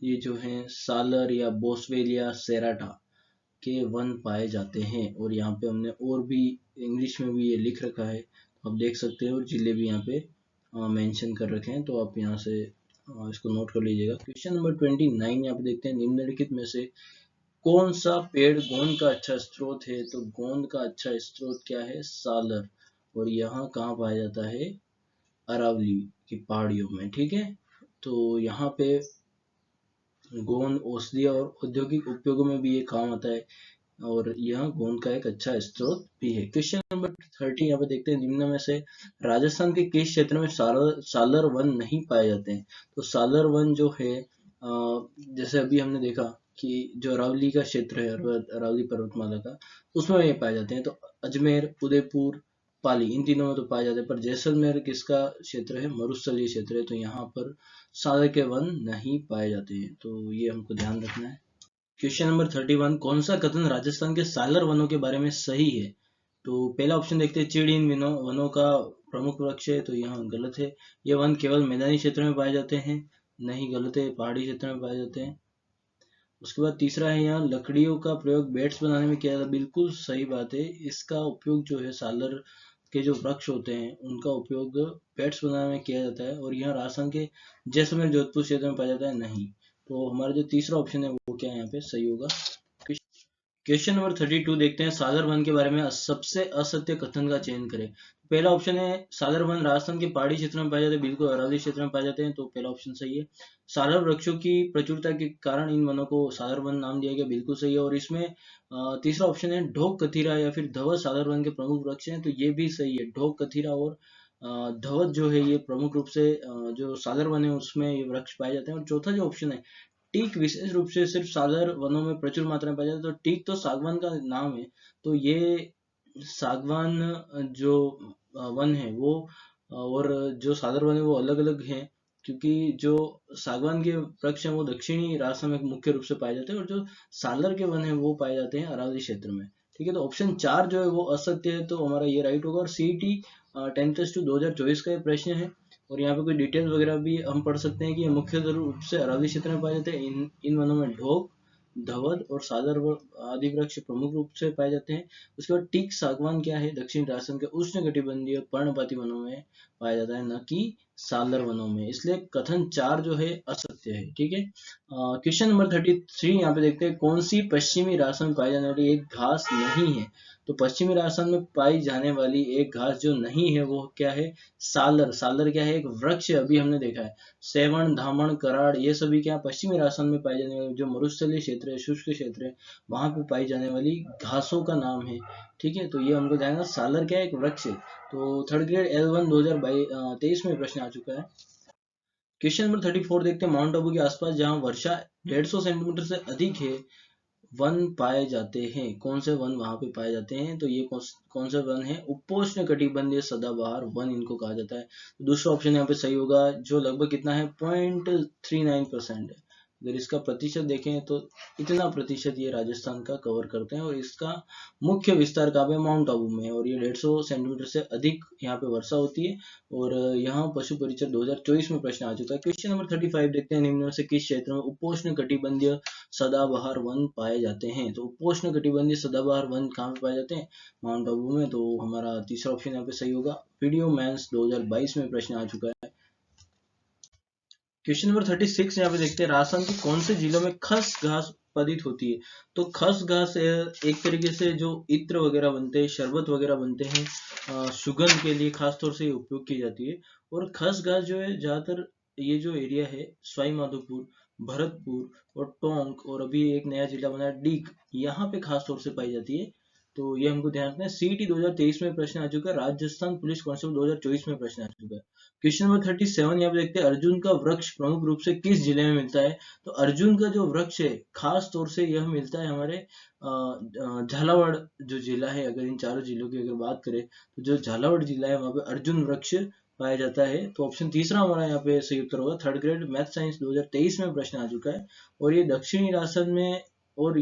S1: ये जो है सालर या बोस्वेलिया सेराटा के वन पाए जाते हैं। और यहाँ पे हमने और भी इंग्लिश में भी ये लिख रखा है, आप देख सकते हैं, और जिले भी यहाँ पे मेंशन कर रखे हैं, तो आप यहाँ से इसको नोट कर लीजिएगा। क्वेश्चन नंबर 29 यहाँ पे देखते हैं, निम्नलिखित में से कौन सा पेड़ गोंद का अच्छा स्रोत है? तो गोंद का अच्छा स्रोत क्या है? सालर। और यहाँ कहाँ पाया जाता है? अरावली की पहाड़ियों में। ठीक है, तो यहाँ पे गोंद औषधीय और औद्योगिक उपयोगों में भी ये काम आता है, और यह गोंद का एक अच्छा स्रोत भी है। क्वेश्चन नंबर 30 यहाँ पे देखते हैं, निम्न में से राजस्थान के किस क्षेत्र में सालर वन नहीं पाए जाते हैं? तो सालर वन जो है, जैसे अभी हमने देखा कि जो अरावली का क्षेत्र है, अरावली पर्वतमाला का, उसमें ये पाए जाते हैं। तो अजमेर, उदयपुर, पाली, इन तीनों में तो पाए जाते हैं, पर जैसलमेर किसका क्षेत्र है? मरुस्थलीय क्षेत्र है, तो यहाँ पर सालर के वन नहीं पाए जाते हैं, तो ये हमको ध्यान रखना है। क्वेश्चन नंबर 31, कौन सा कथन राजस्थान के सालर वनों के बारे में सही है? तो पहला ऑप्शन देखते हैं, चीड़ इन वनों का प्रमुख वृक्ष है, तो यहाँ गलत है। ये वन केवल मैदानी क्षेत्र में पाए जाते हैं, नहीं, गलत है, पहाड़ी क्षेत्र में पाए जाते हैं। उसके बाद तीसरा है, यहाँ लकड़ियों का प्रयोग बेड्स बनाने में किया जाता है, बिल्कुल सही बात है। इसका उपयोग जो है, सालर के जो वृक्ष होते हैं उनका उपयोग बेड्स बनाने में किया जाता है, और यहाँ राजस्थान के जैसलमेर, जोधपुर क्षेत्र में पाया जाता है, नहीं। तो हमारा जो तीसरा ऑप्शन है वो क्या है यहाँ पे सही होगा। क्वेश्चन नंबर 32 देखते हैं, सागर वन के बारे में सबसे असत्य कथन का चयन करें। पहला ऑप्शन है, सागर वन राजस्थान के पहाड़ी क्षेत्र में पाए जाते हैं, बिल्कुल अरावली क्षेत्र में पाए जाते हैं, तो पहला ऑप्शन सही है। सालर वृक्षों की प्रचुरता के कारण इन वनों को सागर वन नाम दिया गया, बिल्कुल सही है। और इसमें तीसरा ऑप्शन है, ढोक कथीरा या फिर धवत सागर वन के प्रमुख वृक्ष हैं, तो ये भी सही है। ढोक कथीरा और धवत जो है ये प्रमुख रूप से जो सागर वन है उसमें ये वृक्ष पाए जाते हैं। और चौथा जो ऑप्शन है, टीक विशेष रूप से सिर्फ सागर वनों में प्रचुर मात्रा में पाया जाता है, तो टीक तो सागवान का नाम है, तो ये सागवान जो वन है वो और जो सागर वन है वो अलग अलग हैं, क्योंकि जो सागवान के वृक्ष हैं वो दक्षिणी राजस्थान में मुख्य रूप से पाए जाते हैं, और जो सालर के वन है वो पाए जाते हैं अरावली क्षेत्र में। ठीक है, तो ऑप्शन 4 जो है वो असत्य है, तो हमारा ये राइट होगा। और सीईटी 10+2 2024 का ये प्रश्न है, और यहाँ पे कोई डिटेल्स वगैरह भी हम पढ़ सकते हैं कि ये मुख्य रूप से अरावली क्षेत्र में पाए जाते हैं। इन वनों में ढोक, धवल और सादर आदि वृक्ष प्रमुख रूप से पाए जाते हैं। उसके बाद टीक सागवान क्या है? दक्षिण राजस्थान के उष्णकटिबंधीय पर्णपाती वनों में पाया जाता है, न कि सालर वनों में, इसलिए कथन 4 जो है असत्य है। ठीक है, क्वेश्चन नंबर 33 यहाँ पे देखते हैं, कौन सी पश्चिमी राजस्थान में पाई जाने वाली एक घास नहीं है? तो पश्चिमी राजस्थान में पाई जाने वाली एक घास जो नहीं है वो क्या है? सालर। सालर क्या है? एक वृक्ष है, अभी हमने देखा है। सेवण, धामण, कराड़, ये सभी क्या पश्चिमी राजस्थान में पाई जाने वाली, जो मरुस्थलीय क्षेत्र है, शुष्क क्षेत्र है, वहां पे पाई जाने वाली घासों का नाम है। ठीक है, तो ये हमको ध्यान, सालर क्या है? एक वृक्ष है। तो थर्ड ग्रेड L1 2023 में प्रश्न आ चुका है। क्वेश्चन नंबर 34 देखते हैं, माउंट आबू के आसपास जहां वर्षा 150 सेंटीमीटर से अधिक है वन पाए जाते हैं, कौन से वन वहां पे पाए जाते हैं? तो ये कौन से वन है? उपोष्ण कटिबंधीय सदाबहार वन इनको कहा जाता है। दूसरा ऑप्शन यहाँ पे सही होगा, जो लगभग कितना है? 0.39% है। अगर इसका प्रतिशत देखें तो इतना प्रतिशत ये राजस्थान का कवर करते हैं, और इसका मुख्य विस्तार कहाँ पे? माउंट आबू में, और ये 150 सेंटीमीटर से अधिक यहाँ पे वर्षा होती है। और यहाँ पशु परिचय 2024 में प्रश्न आ चुका है। क्वेश्चन नंबर 35 देखते हैं, निम्न में से किस क्षेत्र में उपोष्ण कटिबंधीय सदाबहार वन पाए जाते हैं? तो उपोष्ण कटिबंधीय सदाबहार वन कहाँ पे पाए जाते हैं? माउंट आबू में, तो हमारा तीसरा ऑप्शन यहाँ पे सही होगा। वीडियो मेंस 2022 में प्रश्न आ चुका है। क्वेश्चन नंबर 36 यहाँ पे देखते हैं, राजस्थान के कौन से जिलों में खस घास उत्पादित होती है? तो खस घास एक तरीके से जो इत्र वगैरह बनते हैं, शरबत वगैरह बनते हैं, सुगंध के लिए खास तौर से उपयोग की जाती है। और खस घास जो है ज्यादातर ये जो एरिया है सवाई माधोपुर, भरतपुर और टोंक, और अभी एक नया जिला बना है डीग, यहाँ पे खास तौर से पाई जाती है। तो ये हमको ध्यान रखना है। सीईटी 2023 में प्रश्न आ चुका है, राजस्थान पुलिस कांस्टेबल 2024 में प्रश्न आ चुका है। क्वेश्चन नंबर 37 यहाँ पे देखते हैं, अर्जुन का वृक्ष प्रमुख रूप से किस जिले में मिलता है? तो अर्जुन का जो वृक्ष है खास तौर से यह मिलता है हमारे झालावाड़ जो जिला है। अगर इन चारों जिलों की अगर बात करें तो जो झालावाड़ जिला है वहाँ पे अर्जुन वृक्ष पाया जाता है। तो ऑप्शन तीसरा हमारा यहाँ पे सही उत्तर होगा। थर्ड ग्रेड मैथ साइंस 2023 में प्रश्न आ चुका है, और ये दक्षिणी राजस्थान में और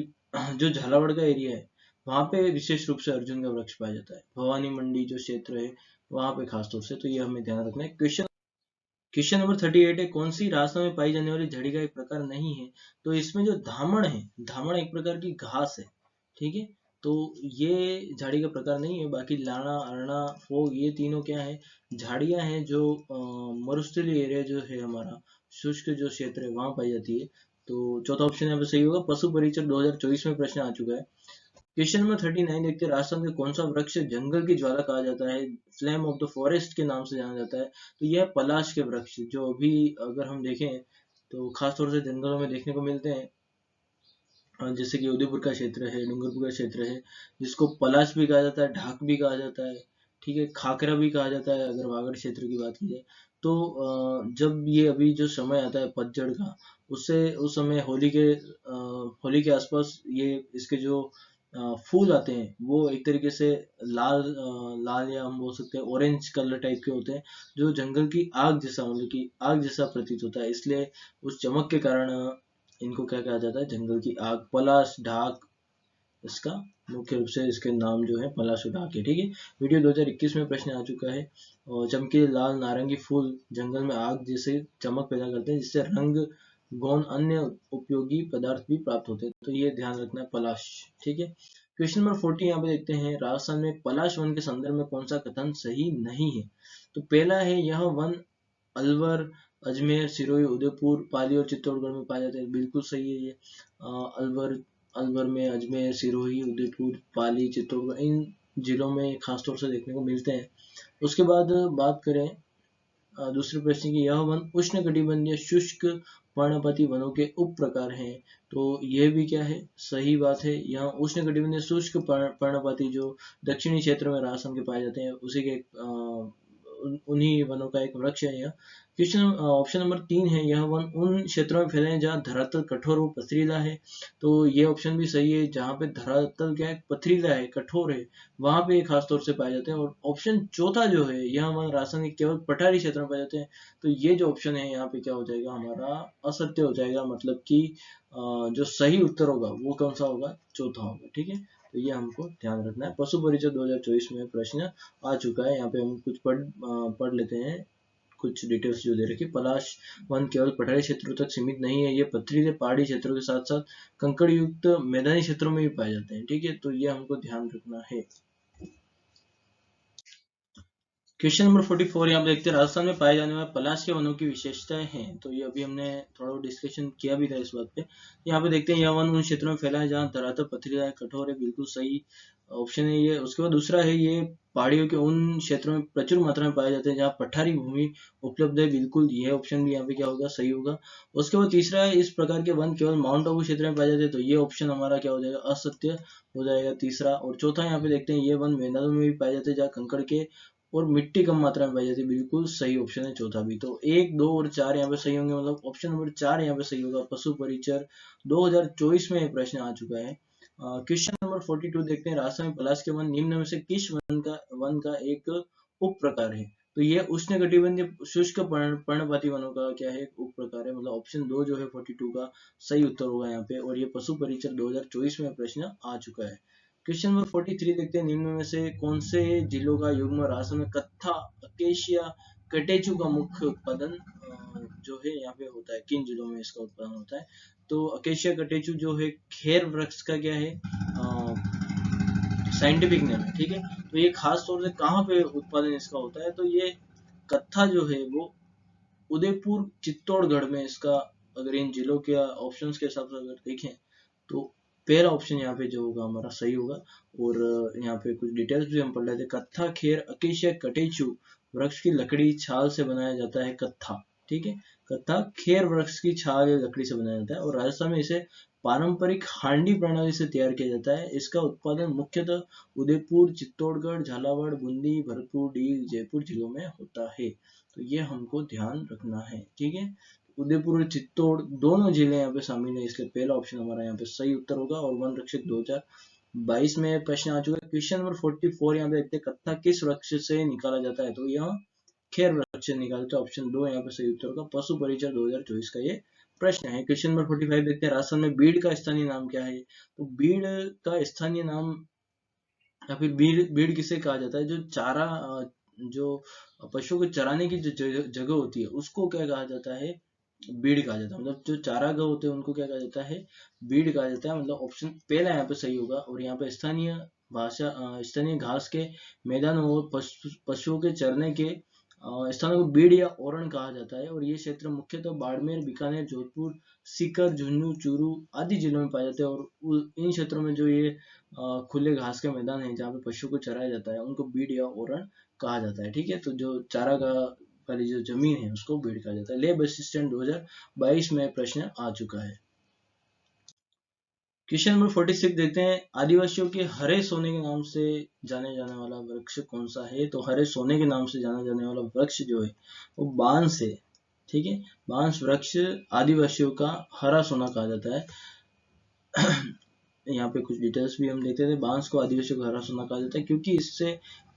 S1: जो झालावाड़ का एरिया है वहाँ पे विशेष रूप से अर्जुन का वृक्ष पाया जाता है। भवानी मंडी जो क्षेत्र है वहाँ पे खास तौर से, तो ये हमें ध्यान रखना है। क्वेश्चन नंबर 38 है, कौन सी राजस्थान में पाई जाने वाली झड़ी का एक प्रकार नहीं है? तो इसमें जो धामण है, धामण एक प्रकार की घास है, ठीक है। तो ये झाड़ी का प्रकार नहीं है। बाकी लाना, अरना, फोग, ये तीनों क्या है? झाड़ियां हैं जो मरुस्थलीय एरिया जो है हमारा, शुष्क जो क्षेत्र है वहां पाई जाती है। तो चौथा ऑप्शन यहाँ पे सही होगा। पशु परिचर 2024 में प्रश्न आ चुका है। क्वेश्चन नंबर 39 देखते हैं, राजस्थान के कौन सा वृक्ष जंगल की ज्वाला कहा जाता है, फ्लेम ऑफ द फॉरेस्ट के नाम से जाना जाता है? तो यह पलाश के वृक्ष, जो अभी अगर हम देखें तो खासतौर से जंगलों में देखने को मिलते हैं, जैसे कि उदयपुर का क्षेत्र है, डूंगरपुर का क्षेत्र है, जिसको पलाश भी कहा जाता है, ढाक भी कहा जाता है, ठीक है, खाकरा भी कहा जाता है अगर वागड़ क्षेत्र की बात की जाए। तो जब ये अभी जो समय आता है पतझड़ का, उससे उस समय होली के आसपास ये इसके जो फूल आते हैं वो एक तरीके से लाल या हम बोल सकते हैं ऑरेंज कलर टाइप के होते हैं, जो जंगल की आग जैसा, मतलब कि आग जैसा प्रतीत होता है। इसलिए उस चमक के कारण इनको क्या कहा जाता है? जंगल की आग, पलाश, ढाक, इसका मुख्य रूप से इसके नाम जो है पलाश और ढाक है, ठीक है। वीडियो 2021 में प्रश्न आ चुका है, और चमकीले लाल नारंगी फूल जंगल में आग जैसे चमक पैदा करते हैं, जिससे रंग, गौन, अन्य उपयोगी पदार्थ भी प्राप्त होते हैं। तो ये ध्यान रखना है, पलाश, ठीक है। क्वेश्चन नंबर 40 यहाँ पे देखते हैं, राजस्थान में पलाश वन के संदर्भ में कौन सा कथन सही नहीं है? तो पहला है, यह वन अलवर, अजमेर, सिरोही, उदयपुर, पाली और चित्तौड़गढ़ में पाया जाता है। बिल्कुल सही है ये। अलवर अलवर में अजमेर, सिरोही, उदयपुर, पाली, चित्तौड़गढ़, इन जिलों में खासतौर से देखने को मिलते हैं। उसके बाद बात करें दूसरे प्रश्न की, यह वन उष्णकटिबंधीय शुष्क पर्णपाती वनों के उप प्रकार हैं। तो ये भी क्या है? सही बात है। यहाँ उष्णकटिबंधीय शुष्क पर्णपाती जो दक्षिणी क्षेत्र में राजस्थान के पाए जाते हैं, उसी के उन्हीं वनों का एक वृक्ष है यह। क्वेश्चन ऑप्शन नंबर 3 है, यह वन उन क्षेत्रों में फैले हैं जहाँ धरातल कठोर और पथरीला है। तो ये ऑप्शन भी सही है। जहाँ पे धरातल क्या है? पथरीला है, कठोर है, वहां पे खास तौर से पाए जाते हैं। और ऑप्शन चौथा जो है, यह हमारा राजस्थान के केवल पठारी क्षेत्र में पाए जाते हैं। तो ये जो ऑप्शन है यहाँ पे क्या हो जाएगा? हमारा असत्य हो जाएगा। मतलब कि जो सही उत्तर होगा वो कौन सा होगा? चौथा होगा, ठीक है। तो ये हमको ध्यान रखना है। पशु परिचय 2024 में प्रश्न आ चुका है। यहाँ पे हम कुछ पढ़ लेते हैं, कुछ डिटेल्स जो दे रखी। पलाश वन केवल पठारी क्षेत्रों तक सीमित नहीं है, ये पथरीले पहाड़ी क्षेत्रों के साथ साथ कंकड़ युक्त मैदानी क्षेत्रों में भी पाए जाते हैं, ठीक है। तो ये हमको ध्यान रखना है। क्वेश्चन नंबर 44 यहाँ पे देखते हैं, राजस्थान में पाए जाने वाले पलाश के वनों की विशेषताएं हैं। तो ये अभी हमने थोड़ा डिस्कशन किया भी था इस बात पे। यहाँ पे देखते हैं, यह वन उन क्षेत्रों में फैला है जहाँ धरातल पथरीला है, कठोर है। बिल्कुल सही ऑप्शन है ये। उसके बाद दूसरा है, ये पहाड़ियों के उन क्षेत्रों में प्रचुर मात्रा में पाए जाते हैं जहाँ पठारी भूमि उपलब्ध है। बिल्कुल यह ऑप्शन भी यहाँ पे क्या होगा? सही होगा। उसके बाद तीसरा है, इस प्रकार के वन केवल माउंट आबू क्षेत्र में पाए जाते हैं। तो ये ऑप्शन हमारा क्या हो जाएगा? असत्य हो जाएगा तीसरा। और चौथा यहाँ पे देखते हैं, ये वन मैदानों में भी पाए जाते हैं जहाँ कंकड़ के और मिट्टी कम मात्रा में पाई जाती है। बिल्कुल सही ऑप्शन है चौथा भी। तो 1, 2 और 4 यहाँ पे सही होंगे, मतलब ऑप्शन नंबर 4 यहाँ पे सही होगा। पशु परिचर 2024 में प्रश्न आ चुका है। क्वेश्चन नंबर 42 देखते हैं, राजस्थान में पलाश के वन निम्न में से किस वन का एक उप प्रकार है? तो ये उष्णकटिबंधीय शुष्क पर्णपाती वनों का क्या है? एक उप प्रकार है। मतलब ऑप्शन 2 जो है 42 का सही उत्तर होगा यहाँ पे। और ये पशु परिचर 2024 में प्रश्न आ चुका है। क्वेश्चन नंबर 43 देखते हैं, निम्न में से कौन से जिलों का युग्म राजस्थान में कत्था, अकेशिया, कटेचु का मुख्य उत्पादन जो है यहाँ पे होता है? किन जिलों में इसका उत्पादन होता है? तो अकेशिया कटेचु जो है खेर वृक्ष का क्या है? साइंटिफिक नेम है, ठीक है। तो ये खास तौर से कहाँ पे उत्पादन इसका होता है? तो ये कत्था जो है वो उदयपुर, चित्तौड़गढ़ में इसका, अगर इन जिलों के ऑप्शंस के हिसाब से अगर देखें तो पहला ऑप्शन यहाँ पे जो होगा हमारा सही होगा। और यहाँ पे कुछ डिटेल्स भी हम पढ़ लेते हैं। कत्था, खेर, अकेशिया, कटेचु वृक्ष की लकड़ी छाल से बनाया जाता है कत्था, ठीक है। तथा खेर वृक्ष की छाल या लकड़ी से बनाया जाता है। और राजस्थान में इसे पारंपरिक हांडी प्रणाली से तैयार किया जाता है। इसका उत्पादन मुख्यतः उदयपुर, चित्तौड़गढ़, झालावाड़, बूंदी, भरतपुर, डीग, जयपुर जिलों में होता है। तो ये हमको ध्यान रखना है, ठीक है। उदयपुर और चित्तौड़ दोनों जिले यहाँ पे शामिल है, इसलिए पहला ऑप्शन हमारा यहाँ पे सही उत्तर होगा। और वन रक्षक 2022 में प्रश्न आ चुका है। क्वेश्चन नंबर 44 यहाँ पे देखते हैं, कत्था किस वृक्ष से निकाला जाता है? तो यहाँ खेर वृक्ष से निकालते हैं। ऑप्शन 2 यहाँ पे सही उत्तर होगा। पशु परिचय 2024 का ये प्रश्न है। क्वेश्चन नंबर 45 देखते हैं, राजस्थान में बीड़ का स्थानीय नाम क्या है? तो बीड़ का स्थानीय नाम या फिर बीड़ किसे कहा जाता है? जो चारा जो पशुओं को चराने की जो जगह होती है उसको क्या कहा जाता है? बीड़ कहा जाता है। मतलब जो चारागाह होते हैं उनको क्या कहा जाता है? बीड़ कहा जाता है। मतलब ऑप्शन पहला यहाँ पे सही होगा। और यहाँ पे स्थानीय भाषा स्थानीय घास के मैदान और पशुओं के चरने के स्थानों को बीड़ या ओरण कहा जाता है। और ये क्षेत्र मुख्यतः बाड़मेर, बीकानेर, जोधपुर, सीकर, झुंझुनू, चूरू आदि जिलों में पाए जाते हैं। और इन क्षेत्रों में जो ये खुले घास के मैदान है जहाँ पे पशु को चराया जाता है उनको बीड़ या ओरण कहा जाता है, ठीक है। तो जो चारागाह वाली जो जमीन है उसको बीड़ कहा जाता है। लेब असिस्टेंट 2022 में प्रश्न आ चुका है। क्वेश्चन नंबर 46 देखते हैं, आदिवासियों के हरे सोने के नाम से जाने जाने वाला वृक्ष कौन सा है? तो हरे सोने के नाम से जाना जाने वाला वृक्ष जो है वो बांस है, ठीक है। बांस वृक्ष आदिवासियों का हरा सोना कहा जाता है। यहाँ पे कुछ डिटेल्स भी हम देखते थे। बांस को आदिवासियों का हरा सोना कहा जाता है क्योंकि इससे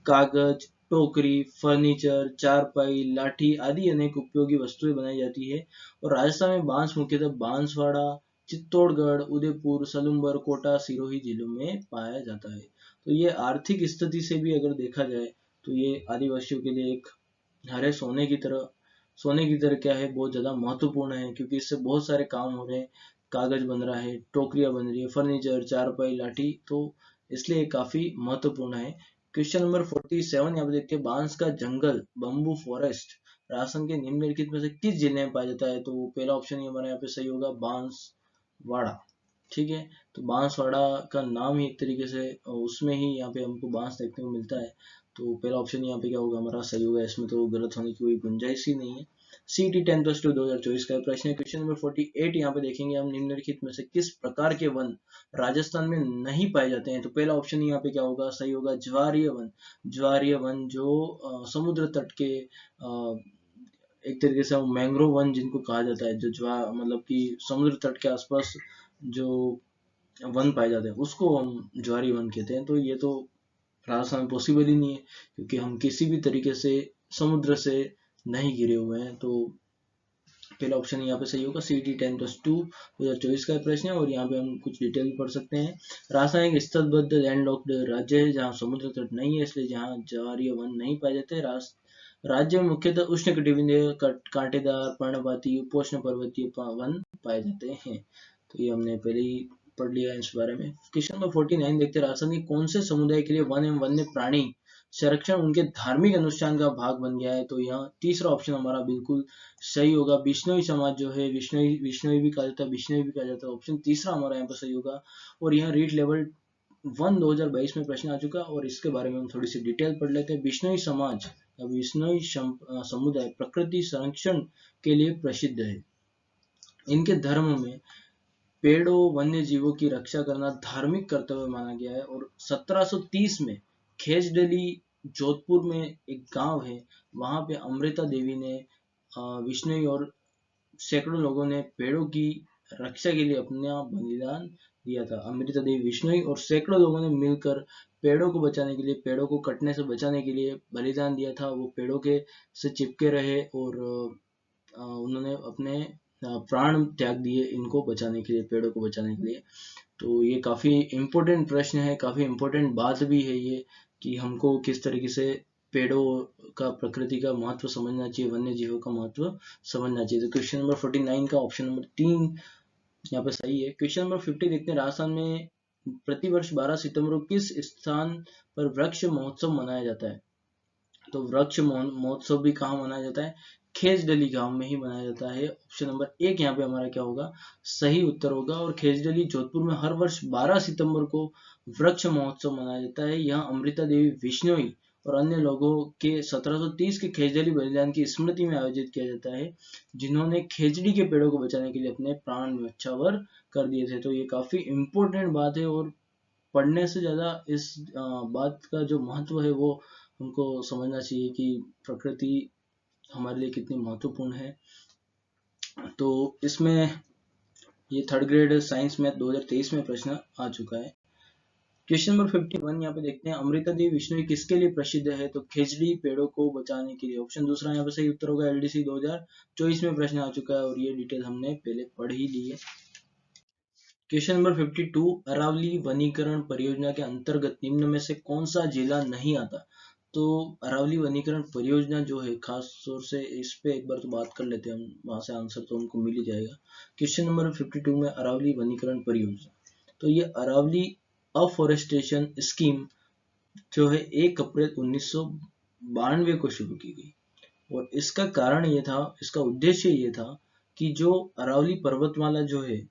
S1: कागज, टोकरी, फर्नीचर, चारपाई, लाठी आदि अनेक उपयोगी वस्तुएं बनाई जाती है। और राजस्थान में बांस मुख्यतः बांसवाड़ा, चित्तौड़गढ़, उदयपुर, सलूम्बर, कोटा, सिरोही जिलों में पाया जाता है। तो ये आर्थिक स्थिति से भी अगर देखा जाए तो ये आदिवासियों के लिए एक हरे सोने की तरह क्या है, बहुत ज्यादा महत्वपूर्ण है क्योंकि इससे बहुत सारे काम हो रहे हैं। कागज बन रहा है, टोकरियां बन रही है, फर्नीचर, चारपाई, लाठी, तो इसलिए काफी महत्वपूर्ण है। क्वेश्चन नंबर 47 यहाँ पे देखते हैं, बांस का जंगल, बम्बू फॉरेस्ट राजस्थान के निम्नलिखित में से किस जिले में पाया जाता है? तो पहला ऑप्शन ही हमारे यहाँ पे सही होगा, बांसवाड़ा, ठीक है। तो बांसवाड़ा का नाम ही एक तरीके से उसमें ही यहाँ पे हमको बांस देखने को मिलता है। तो पहला ऑप्शन यहाँ पे क्या होगा हमारा? सही होगा। इसमें तो गलत होने की कोई गुंजाइश ही नहीं है। CT 10+2 2024 का प्रश्न है। क्वेश्चन नंबर 48 यहाँ पे देखेंगे हम, निम्नलिखित में से किस प्रकार के वन राजस्थान में नहीं पाए जाते हैं? तो पहला ऑप्शन यहाँ पे क्या होगा? सही होगा, ज्वारीय वन। ज्वारीय वन जो समुद्र तट के एक तरीके से मैंग्रोव वन जिनको कहा जाता है, जो मतलब कि समुद्र तट के आसपास जो वन पाए जाते हैं उसको हम ज्वारी वन कहते हैं। तो ये तो राजस्थान में पॉसिबल ही नहीं है क्योंकि हम किसी भी तरीके से समुद्र से नहीं घिरे हुए हैं। तो पहला ऑप्शन यहाँ पे सही होगा। CT 10+2 2024 का प्रश्न है। और यहाँ पे हम कुछ डिटेल पढ़ सकते हैं। राजस्थान एक स्थलबद्ध लैंडलॉक्ड राज्य है जहाँ समुद्र तट नहीं है, इसलिए जहाँ ज्वारीय वन नहीं पाए जाते। राज्य में मुख्यतः उष्णकटिबंधीय कांटेदार पर्णपाती उपोष्ण पर्वतीय वन पाए जाते हैं। तो ये हमने पहले ही पढ़ लिया है इस बारे में। क्वेश्चन नंबर 49 देखते हैं, राजस्थान के कौन से समुदाय के लिए वन एवं वन्य प्राणी संरक्षण उनके धार्मिक अनुष्ठान का भाग बन गया है? तो यहाँ तीसरा ऑप्शन हमारा बिल्कुल सही होगा। बिश्नोई समाज जो है, बिश्नोई भी कहा जाता है, बिश्नोई भी कहा जाता है। ऑप्शन तीसरा हमारा यहाँ पर सही होगा। और यहाँ रीट लेवल 1 2022 में प्रश्न आ चुका और इसके बारे में हम थोड़ी सी डिटेल पढ़ लेते हैं। बिश्नोई समाज या बिश्नोई समुदाय प्रकृति संरक्षण के लिए प्रसिद्ध है। इनके धर्म में पेड़ों, वन्य जीवों की रक्षा करना धार्मिक कर्तव्य माना गया है। और 1730 में खेजडली जोधपुर में एक गांव है, वहां पे अमृता देवी ने विष्णु और सैकड़ों लोगों ने पेड़ों की रक्षा के लिए अपना बलिदान दिया था। अमृता देवी, विष्णु और सैकड़ों लोगों ने मिलकर पेड़ों को बचाने के लिए, पेड़ों को कटने से बचाने के लिए बलिदान दिया था। वो पेड़ों के से चिपके रहे और उन्होंने अपने प्राण त्याग दिए इनको बचाने के लिए, पेड़ों को बचाने के लिए। तो ये काफी इम्पोर्टेंट प्रश्न है, काफी इम्पोर्टेंट बात भी है ये कि हमको किस तरीके से पेड़ों का, प्रकृति का महत्व समझना चाहिए, वन्य जीवों का महत्व समझना चाहिए। तो क्वेश्चन नंबर 49 का ऑप्शन नंबर 3 यहाँ पे सही है। क्वेश्चन नंबर 50 देखते हैं, राजस्थान में प्रतिवर्ष 12 सितंबर को किस स्थान पर वृक्ष महोत्सव मनाया जाता है? तो वृक्ष महोत्सव भी कहाँ मनाया जाता है? खेजडली गांव में ही मनाया जाता है। ऑप्शन नंबर 1 यहाँ पे हमारा क्या होगा? सही उत्तर होगा। और खेजडली जोधपुर में हर वर्ष 12 सितंबर को वृक्ष महोत्सव मनाया जाता है। यहाँ अमृता देवी विश्नोई और अन्य लोगों के 1730 के खेजड़ी बलिदान की स्मृति में आयोजित किया जाता है, जिन्होंने खेजड़ी के पेड़ों को बचाने के लिए अपने प्राण न्यौछावर कर दिए थे। तो ये काफी इम्पोर्टेंट बात है और पढ़ने से ज्यादा इस बात का जो महत्व है वो हमको समझना चाहिए कि प्रकृति हमारे लिए कितनी महत्वपूर्ण है। तो इसमें ये थर्ड ग्रेड साइंस मैथ 2023 में प्रश्न आ चुका है। क्वेश्चन नंबर 51 यहाँ पे देखते हैं, अमृता देवी बिश्नोई किसके लिए प्रसिद्ध है? तो खेजड़ी पेड़ों को बचाने के लिए। ऑप्शन दूसरा यहाँ पे सही उत्तर होगा, एलडीसी 2024 में प्रश्न आ चुका है और ये डिटेल हमने पहले पढ़ ही ली है। क्वेश्चन नंबर 52, अरावली वनीकरण परियोजना के अंतर्गत निम्न में से कौन सा जिला नहीं आता? तो अरावली वनीकरण परियोजना जो है, खास तौर से इस पे एक बार तो बात कर लेते हैं हम, वहां से आंसर तो हमको मिल ही जाएगा। क्वेश्चन नंबर 52 में अरावली वनीकरण परियोजना, तो ये अरावली अफॉरेस्टेशन स्कीम जो है 1 अप्रैल 1992 को शुरू की गई और इसका कारण ये था, इसका उद्देश्य ये था कि जो अरावली पर्वतमाला जो है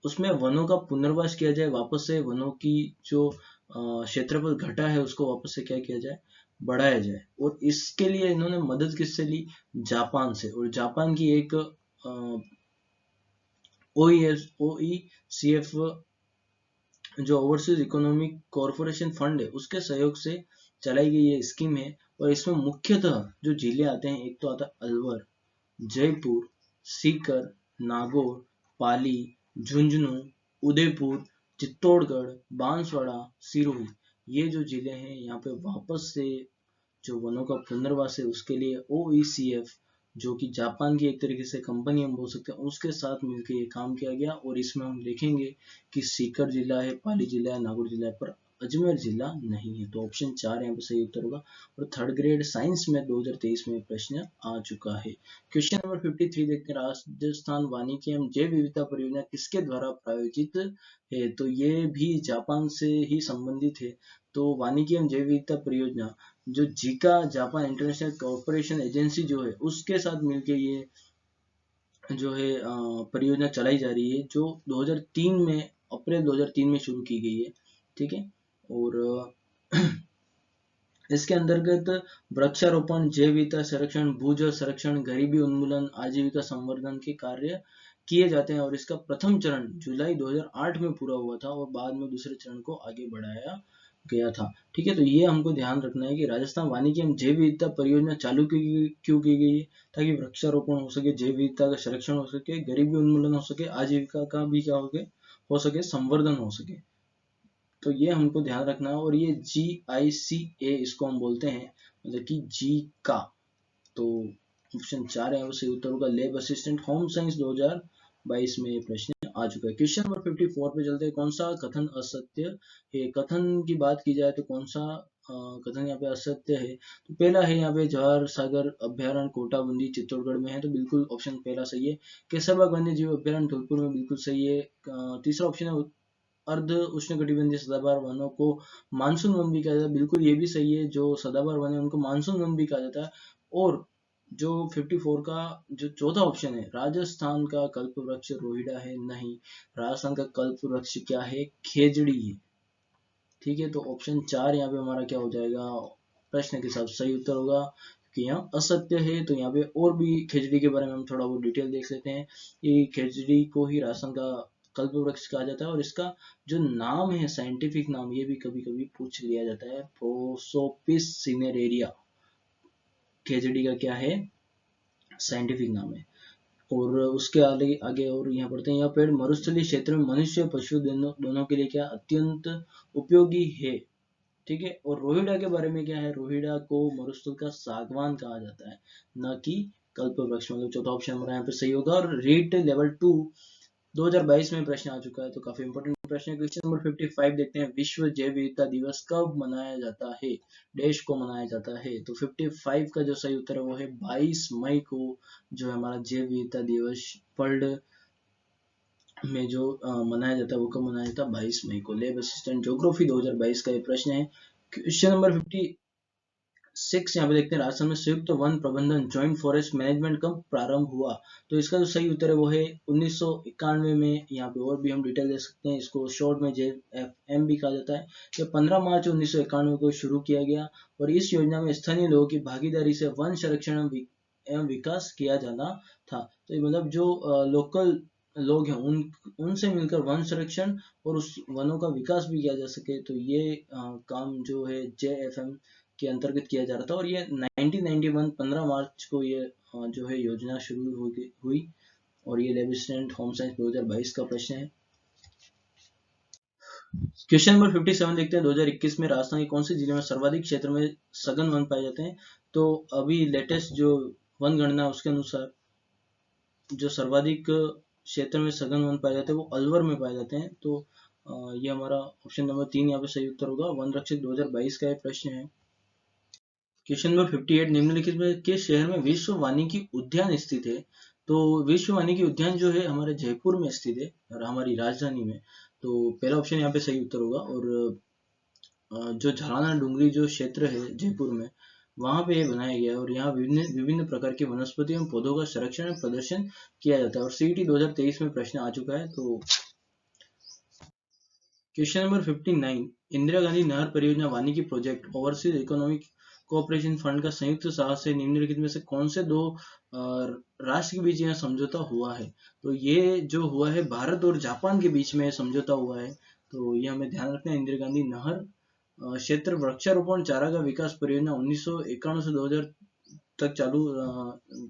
S1: उसमें वनों का पुनर्वास किया जाए, वापस से वनों की जो क्षेत्रफल घटा है उसको वापस से क्या किया जाए, बढ़ाया जाए। और इसके लिए इन्होंने मदद किससे ली? जापान से। और जापान की एक OECF जो ओवरसीज इकोनॉमिक कॉरपोरेशन फंड है उसके सहयोग से चलाई गई ये स्कीम है। और इसमें मुख्यतः जो जिले आते हैं, एक तो आता है अलवर, जयपुर, सीकर, नागौर, पाली, झुंझुनू, उदयपुर, चित्तौड़गढ़, बांसवाड़ा, सिरोही। ये जो जिले हैं यहाँ पे वापस से जो वनों का पुनर्वास है उसके लिए OECF जो कि जापान की एक तरीके से कंपनी हम बोल सकते हैं, उसके साथ मिलकर ये काम किया गया। और इसमें हम देखेंगे कि सीकर जिला है, पाली जिला है, नागौर जिला है, पर अजमेर जिला नहीं है। तो ऑप्शन 4 यहाँ पे सही उत्तर होगा। और थर्ड ग्रेड साइंस में 2023 में प्रश्न आ चुका है। क्वेश्चन नंबर 53 देखते हैं, राजस्थान वानिकी एवं जैव विविधता परियोजना किसके द्वारा प्रायोजित है? तो ये भी जापान से ही संबंधित है। तो वानिकी एवं जैव विविधता परियोजना जो Zika Japan international corporation agency जो है उसके साथ मिलके ये जो है परियोजना चलाई जा रही है, जो 2003 में, अप्रैल 2003 में शुरू की गई है। ठीक है। और इसके अंतर्गत वृक्षारोपण, जैव विविधता संरक्षण, भूजल संरक्षण, गरीबी उन्मूलन, आजीविका संवर्धन के कार्य किए जाते हैं। और इसका प्रथम चरण जुलाई 2008 में पूरा हुआ था और बाद में दूसरे चरण को आगे बढ़ाया गया था। ठीक है। तो ये हमको ध्यान रखना है कि राजस्थान वानिकी एवं जैव विविधता परियोजना चालू क्यों की गई है? ताकि वृक्षारोपण हो सके, जैव विविधता का संरक्षण हो सके, गरीबी उन्मूलन हो सके, आजीविका का भी क्या हो सके, संवर्धन हो सके। तो ये हमको ध्यान रखना है। और ये GICA इसको हम बोलते हैं, मतलब कि जी का। तो ऑप्शन 4 है उसे उत्तर होगा, लैब असिस्टेंट होम साइंस 2022 में ये प्रश्न आ चुका है। क्वेश्चन नंबर 54 पे चलते हैं, कौन सा कथन असत्य है? कथन की बात की जाए तो कौन सा कथन यहाँ पे असत्य है? तो पहला है यहाँ पे जवाहर सागर अभ्यारण्य कोटा बूंदी चित्तौड़गढ़ में है, तो बिल्कुल ऑप्शन पहला सही है। केसरबाग वन्य जीव अभ्यारण्य धौलपुर में, बिल्कुल सही है। तीसरा ऑप्शन है अर्ध उष्णकटिबंधीय सदाबहार वनों को मानसून वन भी कहा जाता है, बिल्कुल ये भी सही है। जो सदाबहार वन है उनको मानसून वन भी कहा जाता है। और जो 54 का जो चौथा ऑप्शन है, राजस्थान का कल्प वृक्ष रोहिड़ा है, नहीं, राजस्थान का कल्प वृक्ष क्या है? खेजड़ी है। ठीक है। तो ऑप्शन 4 यहाँ पे हमारा क्या हो जाएगा, प्रश्न के हिसाब से सही उत्तर होगा, कि यहाँ असत्य है। तो यहाँ पे और भी खेजड़ी के बारे में हम थोड़ा वो डिटेल देख लेते हैं। ये खेजड़ी को ही राजस्थान का कल्प वृक्ष कहा जाता है और इसका जो नाम है, साइंटिफिक नाम, ये भी कभी कभी पूछ लिया जाता है, प्रोसोपिस सिनेरेरिया खेजड़ी का क्या है, साइंटिफिक नाम है। और उसके आगे आगे और यहाँ पढ़ते हैं, यह पेड़ मरुस्थलीय क्षेत्र में मनुष्य पशु दोनों के लिए क्या अत्यंत उपयोगी है। ठीक है। और रोहिड़ा के बारे में क्या है, रोहिड़ा को मरुस्थल का सागवान कहा जाता है, न कि कल्प वृक्ष। मतलब चौथा ऑप्शन हमारा यहाँ पे सही होगा। और रीट लेवल 2 2022 में प्रश्न आ चुका है, तो काफी इंपोर्टेंट प्रश्न है। क्वेश्चन नंबर 55 देखते हैं, विश्व जैव विविधता दिवस कब मनाया जाता है? देश को मनाया जाता है। तो 55 का जो सही उत्तर है वो है 22 मई को, जो है हमारा जैव विविधता दिवस वर्ल्ड में जो मनाया जाता है वो कब मनाया जाता है? 22 मई को। लैब असिस्टेंट ज्योग्राफी 2022 का ये प्रश्न है। क्वेश्चन नंबर 6 यहाँ पे देखते हैं, राजस्थान में संयुक्त वन प्रबंधन जॉइंट फॉरेस्ट मैनेजमेंट कब प्रारंभ हुआ? तो इसका जो सही उत्तर है वो है 1991 में। यहाँ पे और भी हम डिटेल दे सकते हैं, इसको शॉर्ट में JFM भी कहा जाता है। ये 15 मार्च 1991 को शुरू किया गया और इस योजना में स्थानीय लोगों की भागीदारी से वन संरक्षण एवं विकास किया जाना था। तो ये मतलब जो लोकल लोग हैं उनसे मिलकर वन संरक्षण और उस वनों का विकास भी किया जा सके, तो ये काम जो है JFM के अंतर्गत किया जा रहा था। और ये 1991 15 मार्च को ये जो है योजना शुरू हुई। और ये लेविस्टेंट होम साइंस 2022 का प्रश्न है। क्वेश्चन नंबर 57 देखते हैं, 2021 में राजस्थान के कौन से जिले में सर्वाधिक क्षेत्र में सघन वन पाए जाते हैं? तो अभी लेटेस्ट जो वन गणना उसके अनुसार जो सर्वाधिक क्षेत्र में सघन वन पाए जाते हैं वो अलवर में पाए जाते हैं। तो ये हमारा ऑप्शन नंबर 3 यहाँ पे सही उत्तर होगा। वन रक्षक 2022 का ये प्रश्न है। क्वेश्चन नंबर 58, निम्नलिखित में किस शहर में विश्व वानिकी उद्यान स्थित है? तो विश्व वानिकी उद्यान जो है हमारे जयपुर में स्थित है और हमारी राजधानी में। तो पहला ऑप्शन यहाँ पे सही उत्तर होगा। और जो झालाना डूंगरी जो क्षेत्र है जयपुर में, वहां पे ये बनाया गया है और यहाँ विभिन्न विभिन्न प्रकार के वनस्पति एवं पौधों का संरक्षण और प्रदर्शन किया जाता है। और CET 2023 में प्रश्न आ चुका है। तो क्वेश्चन नंबर 59, इंदिरा गांधी नहर परियोजना वानिकी project overseas economic cooperation fund का संयुक्त साहस से निम्नलिखित में से कौन से दो राष्ट्र के बीच यह समझौता हुआ है? तो ये जो हुआ है भारत और जापान के बीच में समझौता हुआ है। तो ये हमें ध्यान रखना है। इंदिरा गांधी नहर क्षेत्र वृक्षारोपण चारागाह विकास परियोजना 1991 से 2000 तक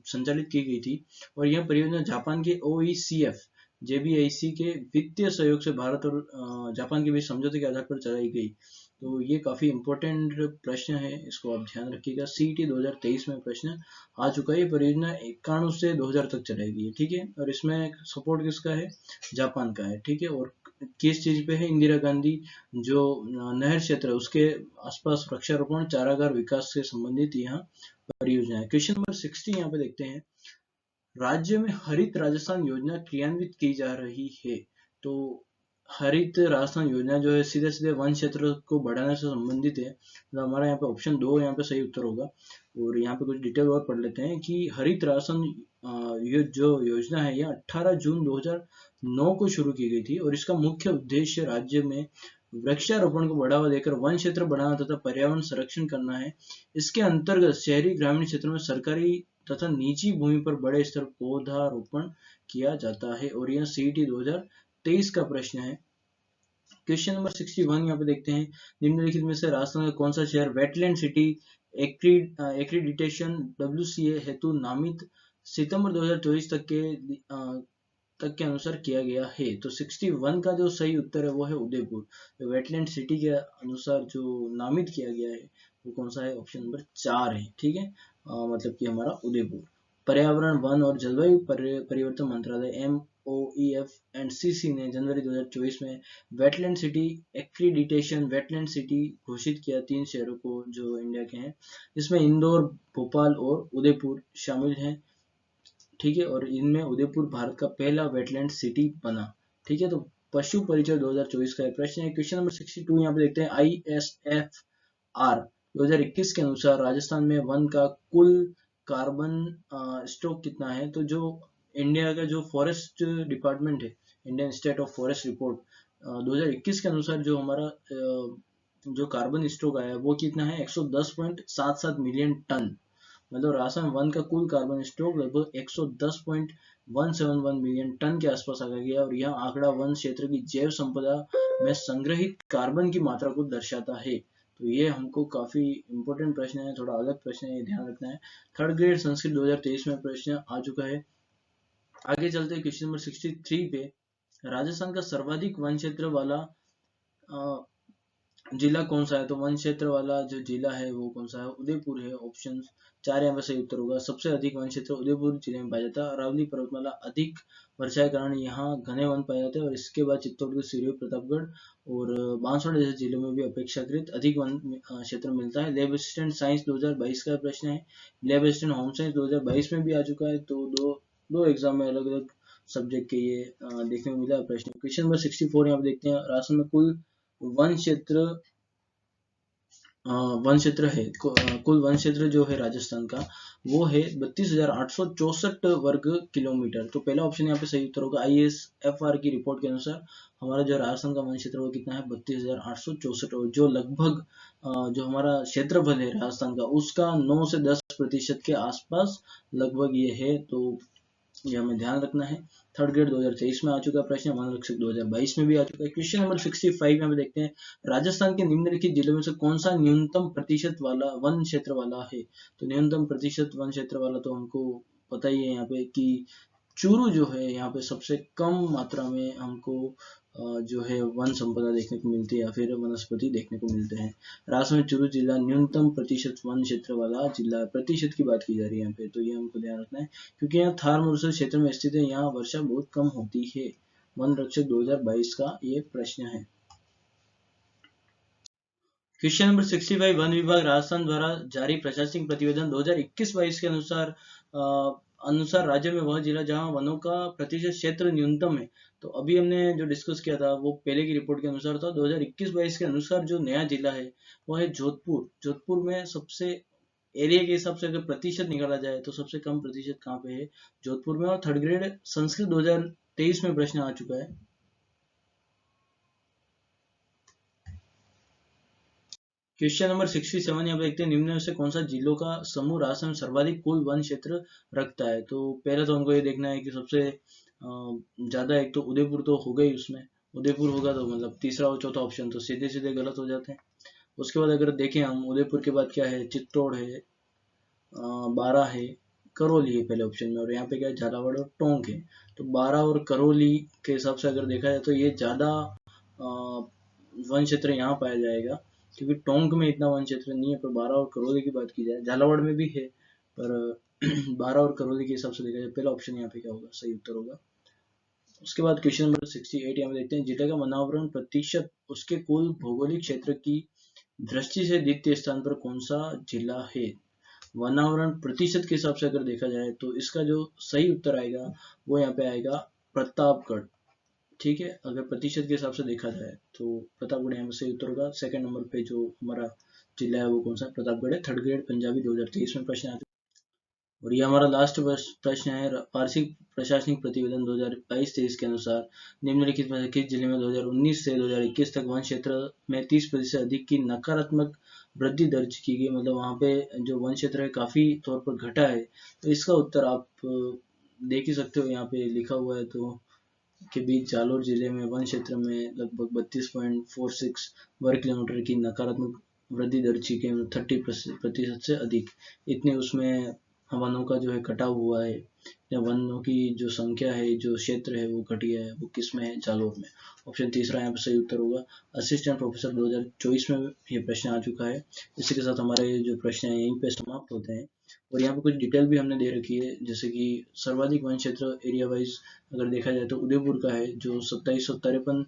S1: संचालित की गई थी। और यह परियोजना जापान के OECF JBIC के वित्तीय सहयोग से भारत और जापान के बीच समझौते के आधार पर चलाई गई। तो ये काफी इंपॉर्टेंट प्रश्न है, इसको आप ध्यान रखिएगा। CET 2023 में प्रश्न आ चुका है। ये परियोजना 91 से 2000 तक चलाई गई है, ठीक है। और इसमें सपोर्ट किसका है? जापान का है, ठीक है। और किस चीज पे है? इंदिरा गांधी जो नहर क्षेत्र है उसके आसपास वृक्षारोपण चारागाह विकास से संबंधित यहाँ परियोजना है। क्वेश्चन नंबर 60 यहाँ पे देखते हैं, राज्य में हरित राजस्थान योजना क्रियान्वित की जा रही है। तो हरित राजस्थान योजना जो है सीधे सीधे वन क्षेत्र को बढ़ाने से संबंधित है। तो हमारा यहाँ पे ऑप्शन 2 यहाँ पे सही उत्तर होगा। और यहाँ पे कुछ डिटेल और पढ़ लेते हैं कि हरित राजस्थान ये जो योजना है यह 18 जून 2009 को शुरू की गई थी और इसका मुख्य उद्देश्य राज्य में वृक्षारोपण को बढ़ावा देकर वन क्षेत्र बढ़ाना तथा पर्यावरण संरक्षण करना है। इसके अंतर्गत शहरी ग्रामीण क्षेत्रों में सरकारी तथा निजी भूमि पर बड़े स्तर पौधारोपण किया जाता है। और यह CET 2023 का प्रश्न है। क्वेश्चन नंबर 61 यहाँ पे देखते हैं, निम्नलिखित में से राजस्थान का कौन सा शहर वेटलैंड सिटी एक्रीडिटेशन WCA हेतु नामित सितंबर 2024 तक के अनुसार किया गया है? तो 61 का जो सही उत्तर है वो है उदयपुर। तो वेटलैंड सिटी के अनुसार जो नामित किया गया है वो कौन सा है? ऑप्शन नंबर 4 है, ठीक है। मतलब कि हमारा उदयपुर। पर्यावरण वन और जलवायु परिवर्तन मंत्रालय MOEF एंड CC ने जनवरी 2024 में wetland city accreditation wetland city घोषित किया 3 शहरों को जो इंडिया के हैं, जिसमें इंदौर, भोपाल और उदयपुर शामिल हैं, ठीक है। और इनमें उदयपुर भारत का पहला वेटलैंड सिटी बना, ठीक है। तो पशु परिचय 2024 का प्रश्न है। क्वेश्चन नंबर 62 यहाँ पे देखते हैं, ISFR 2021 के अनुसार राजस्थान में वन का कुल कार्बन स्टॉक कितना है? तो जो इंडिया का जो फॉरेस्ट डिपार्टमेंट है, Indian state of forest report 2021 के अनुसार जो हमारा जो कार्बन स्टॉक आया है वो कितना है? 110.77 मिलियन टन। मतलब राजस्थान वन का कुल कार्बन स्टॉक लगभग 110.171 मिलियन टन के आसपास आ गया। और यह आंकड़ा वन क्षेत्र की जैव संपदा में संग्रहित कार्बन की मात्रा को दर्शाता है। तो ये हमको काफी इंपॉर्टेंट प्रश्न है, थोड़ा अलग प्रश्न है, ये ध्यान रखना है। थर्ड ग्रेड संस्कृत 2023 में प्रश्न आ चुका है। आगे चलते हैं क्वेश्चन नंबर 63 पे। राजस्थान का सर्वाधिक वन क्षेत्र वाला जिला कौन सा है? तो वन क्षेत्र वाला जो जिला है वो कौन सा है? उदयपुर है। ऑप्शन 4 यहाँ पे सही उत्तर होगा। सबसे अधिक वन क्षेत्र उदयपुर जिले में पाया जाता है। अरावली पर्वतमाला अधिक वर्षा के कारण यहाँ घने वन पाए जाते हैं। और इसके बाद चित्तौड़गढ़, सिरोही, प्रतापगढ़ और बांसवाड़ा जैसे जिलों में भी अपेक्षाकृत अधिक वन क्षेत्र मिलता है। लैब असिस्टेंट साइंस 2022 का प्रश्न है। लैब असिस्टेंट होम साइंस 2022 में भी आ चुका है। तो दो एग्जाम में अलग अलग सब्जेक्ट के ये देखने को मिला प्रश्न। क्वेश्चन नंबर 64 यहाँ पे देखते हैं, राजस्थान में कुल वन क्षेत्र वन क्षेत्र है, कुल वन क्षेत्र जो है राजस्थान का वो है 32,864 वर्ग किलोमीटर। तो पहला ऑप्शन यहाँ पे सही उत्तर होगा। ISFR की रिपोर्ट के अनुसार हमारा जो राजस्थान का वन क्षेत्र वो कितना है 32,864, और जो लगभग जो हमारा क्षेत्रफल है राजस्थान का उसका 9 से 10% के आसपास लगभग ये है। तो ये हमें ध्यान रखना है। थर्ड ग्रेड 2023 में आ चुका प्रश्न, वन रक्षक 2022 में भी आ चुका है। क्वेश्चन नंबर 65 यहाँ पे देखते हैं, राजस्थान के निम्नलिखित जिलों में से कौन सा न्यूनतम प्रतिशत वाला वन क्षेत्र वाला है। तो न्यूनतम प्रतिशत वन क्षेत्र वाला तो हमको पता ही है यहाँ पे कि चूरू जो है यहाँ पे सबसे कम मात्रा में हमको जो है वन संपदा देखने को मिलती है या फिर वनस्पति देखने को मिलते हैं। राजस्थान में चूरू जिला न्यूनतम प्रतिशत वन क्षेत्र वाला जिला है। प्रतिशत की बात की जा रही है यहाँ पे, तो ये हमको ध्यान रखना है क्योंकि यहाँ थार मरुस्थल क्षेत्र में स्थित है, यहाँ वर्षा बहुत कम होती है। वन रक्षक 2022 का ये प्रश्न है। क्वेश्चन नंबर 65, वन विभाग राजस्थान द्वारा जारी प्रशासनिक प्रतिवेदन 2021-22 के अनुसार राज्य में वह जिला जहां वनों का प्रतिशत क्षेत्र न्यूनतम है। तो अभी हमने जो डिस्कस किया था वो पहले की रिपोर्ट के अनुसार था। 2021-22 के अनुसार जो नया जिला है वो है जोधपुर। जोधपुर में सबसे एरिया के हिसाब से अगर प्रतिशत निकाला जाए तो सबसे कम प्रतिशत कहाँ पे है, जोधपुर में। और थर्ड ग्रेड संस्कृत 2023 में प्रश्न आ चुका है। क्वेश्चन नंबर 67 यहाँ पे देखते हैं, निम्न में से कौन सा जिलों का समूह राजस्थान में सर्वाधिक कुल वन क्षेत्र रखता है। तो पहले तो हमको ये देखना है कि सबसे ज्यादा एक तो उदयपुर तो हो गई, उसमें उदयपुर होगा तो मतलब तीसरा और चौथा ऑप्शन तो सीधे सीधे गलत हो जाते हैं। उसके बाद अगर देखें हम उदयपुर के बाद क्या है, चित्तौड़ है, बारा है, करौली है पहले ऑप्शन में, और यहाँ पे क्या है झालावाड़ और टोंक है। तो बारा और करौली के हिसाब से अगर देखा जाए तो ये ज्यादा वन क्षेत्र यहाँ पाया जाएगा, क्योंकि टोंक में इतना वन क्षेत्र नहीं है। पर बारा और करौली की बात की जाए, झालावाड़ में भी है, पर बारा और करौली के हिसाब से देखा जाए पहला ऑप्शन यहाँ पे क्या होगा, सही उत्तर होगा। उसके बाद क्वेश्चन नंबर 68 यहाँ पे देखते हैं, जिले का वनावरण प्रतिशत उसके कुल भौगोलिक क्षेत्र की दृष्टि से द्वितीय स्थान पर कौन सा जिला है। वनावरण प्रतिशत के हिसाब से अगर देखा जाए तो इसका जो सही उत्तर आएगा वो यहाँ पे आएगा प्रतापगढ़। ठीक है, अगर प्रतिशत के हिसाब से देखा जाए तो प्रतापगढ़ यहाँ पे सही उत्तर होगा। सेकंड नंबर पे जो हमारा जिला है वो कौन सा, प्रतापगढ़ है। थर्ड ग्रेड पंजाबी 2023 में प्रश्न आता है। और ये हमारा लास्ट प्रश्न है, वार्षिक प्रशासनिक प्रतिवेदन 2022-23 के अनुसार निम्नलिखित में से किस जिले में 2019 से 2021 तक वन क्षेत्र में 30% अधिक की नकारात्मक वृद्धि दर्ज की गई। मतलब वहाँ पे जो वन क्षेत्र है काफी तौर पर घटा है। तो इसका उत्तर आप देख ही सकते हो, यहाँ पे लिखा हुआ है तो के बीच जालोर जिले में वन क्षेत्र में लगभग 32.46 वर्ग किलोमीटर की नकारात्मक वृद्धि दर्ज की गई, 30% से अधिक। इतने उसमें वनों का जो है कटाव हुआ है, या वनों की जो संख्या है, जो क्षेत्र है वो घटी है, वो किस में है, जालोर में। ऑप्शन तीसरा यहाँ पर सही उत्तर होगा। असिस्टेंट प्रोफेसर 2024 में ये प्रश्न आ चुका है। इसी के साथ हमारे जो प्रश्न है यहीं पे समाप्त होते हैं। और यहाँ पे कुछ डिटेल भी हमने दे रखी है, जैसे कि सर्वाधिक वन क्षेत्र एरिया वाइज अगर देखा जाए तो उदयपुर का है जो 2753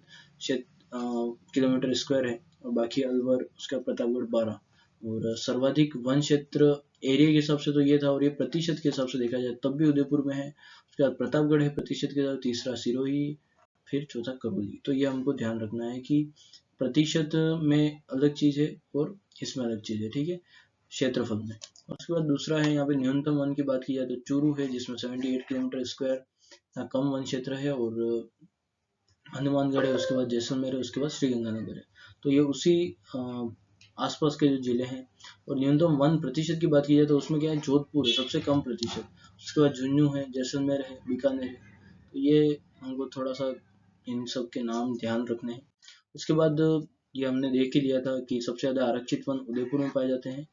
S1: किलोमीटर स्क्वायर है, और बाकी अलवर, उसका प्रतापगढ़ 12। और सर्वाधिक वन क्षेत्र एरिया के हिसाब से तो ये था, और ये प्रतिशत के हिसाब से देखा जाए तब भी उदयपुर में है। उसके बाद प्रतापगढ़ है प्रतिशत के साथ, तीसरा सिरोही, फिर चौथा करौली। तो ये हमको ध्यान रखना है कि प्रतिशत में अलग चीज है और इसमें अलग चीज है, ठीक है, क्षेत्रफल में। उसके बाद दूसरा है यहाँ पे न्यूनतम वन की बात की जाए तो चूरू है जिसमें 78 किलोमीटर स्क्वायर कम वन क्षेत्र है, और हनुमानगढ़ है, उसके बाद जैसलमेर है, उसके बाद श्रीगंगानगर है। तो ये उसी आसपास के जो जिले हैं। और न्यूनतम वन प्रतिशत की बात की जाए तो उसमें क्या है, जोधपुर है सबसे कम प्रतिशत, उसके बाद झुंझुनू है, जैसलमेर है, बीकानेर है। तो ये हमको थोड़ा सा इन सब के नाम ध्यान रखने हैं। उसके बाद ये हमने देख ही लिया था कि सबसे ज्यादा आरक्षित वन उदयपुर में पाए जाते हैं,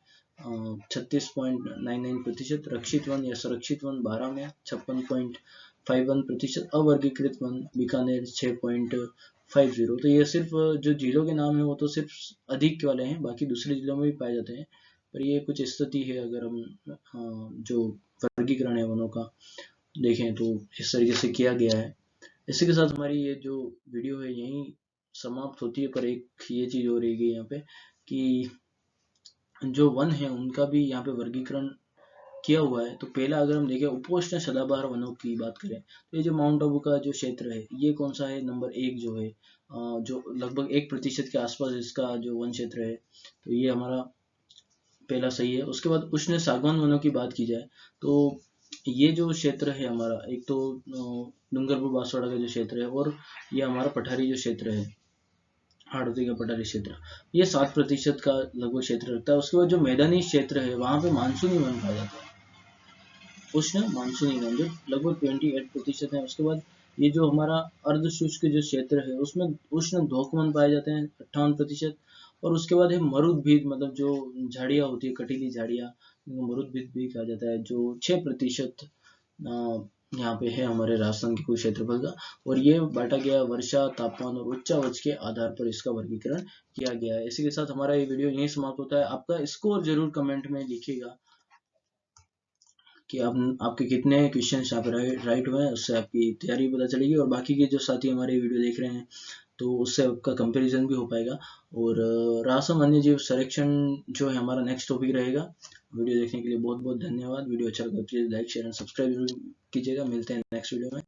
S1: 36.99%। रक्षित वन या संरक्षित वन 12 में, 56.51%। अवर्गीकृत वन बीकानेर 6.50। तो ये सिर्फ जो जिलों के नाम है वो तो सिर्फ अधिक वाले हैं, बाकी दूसरे जिलों में भी पाए जाते हैं। पर ये कुछ स्थिति है, अगर हम जो वर्गीकरण है वनों का देखें तो इस तरीके से किया गया है। इसी के साथ हमारी ये जो वीडियो है यहीं समाप्त होती है। पर एक ये चीज हो रही है यहाँ पे कि जो वन है उनका भी यहाँ पे वर्गीकरण किया हुआ है। तो पहला अगर हम देखें उपोष्ण सदाबहार वनों की बात करें तो ये जो माउंट आबू का जो क्षेत्र है ये कौन सा है, नंबर 1 जो है जो लगभग 1% के आसपास इसका जो वन क्षेत्र है, तो ये हमारा पहला सही है। उसके बाद उष्ण सागवान वनों की बात की जाए तो ये जो क्षेत्र है हमारा, एक तो डूंगरपुर बांसवाड़ा का जो क्षेत्र है, और ये हमारा पठारी जो क्षेत्र है, हाड़ौती का पठारी क्षेत्र, ये 7% का लगभग क्षेत्र रखता है। उसके बाद जो मैदानी क्षेत्र है वहाँ पे मानसूनी वन पाया जाता है, उष्ण मानसूनी वन जो लगभग 28% है। उसके बाद ये जो हमारा अर्ध शुष्क जो क्षेत्र है उसमें उष्ण धोक वन पाए जाते हैं 58%। और उसके बाद है मरुद्भिद, मतलब जो झाड़ियाँ होती है, कटीली झाड़ियाँ, मरुद्भिद भी कहा जाता है, जो 6% यहाँ पे है हमारे राजस्थान के कुल क्षेत्रफल का। और ये बांटा गया वर्षा, तापमान और उच्चावच के आधार पर इसका वर्गीकरण किया गया है। इसी के साथ हमारा ये वीडियो यहीं समाप्त होता है। आपका स्कोर जरूर कमेंट में लिखिएगा कि आपके कितने क्वेश्चन यहाँ पे राइट हुए हैं, उससे आपकी तैयारी पता चलेगी। और बाकी के जो साथी हमारे वीडियो देख रहे हैं तो उससे आपका कंपैरिजन भी हो पाएगा। और रासम वन्य जीव संरक्षण जो है हमारा नेक्स्ट टॉपिक रहेगा। वीडियो देखने के लिए बहुत बहुत धन्यवाद। वीडियो अच्छा लगा तो please like share and subscribe जरूर कीजिएगा। मिलते हैं नेक्स्ट वीडियो में।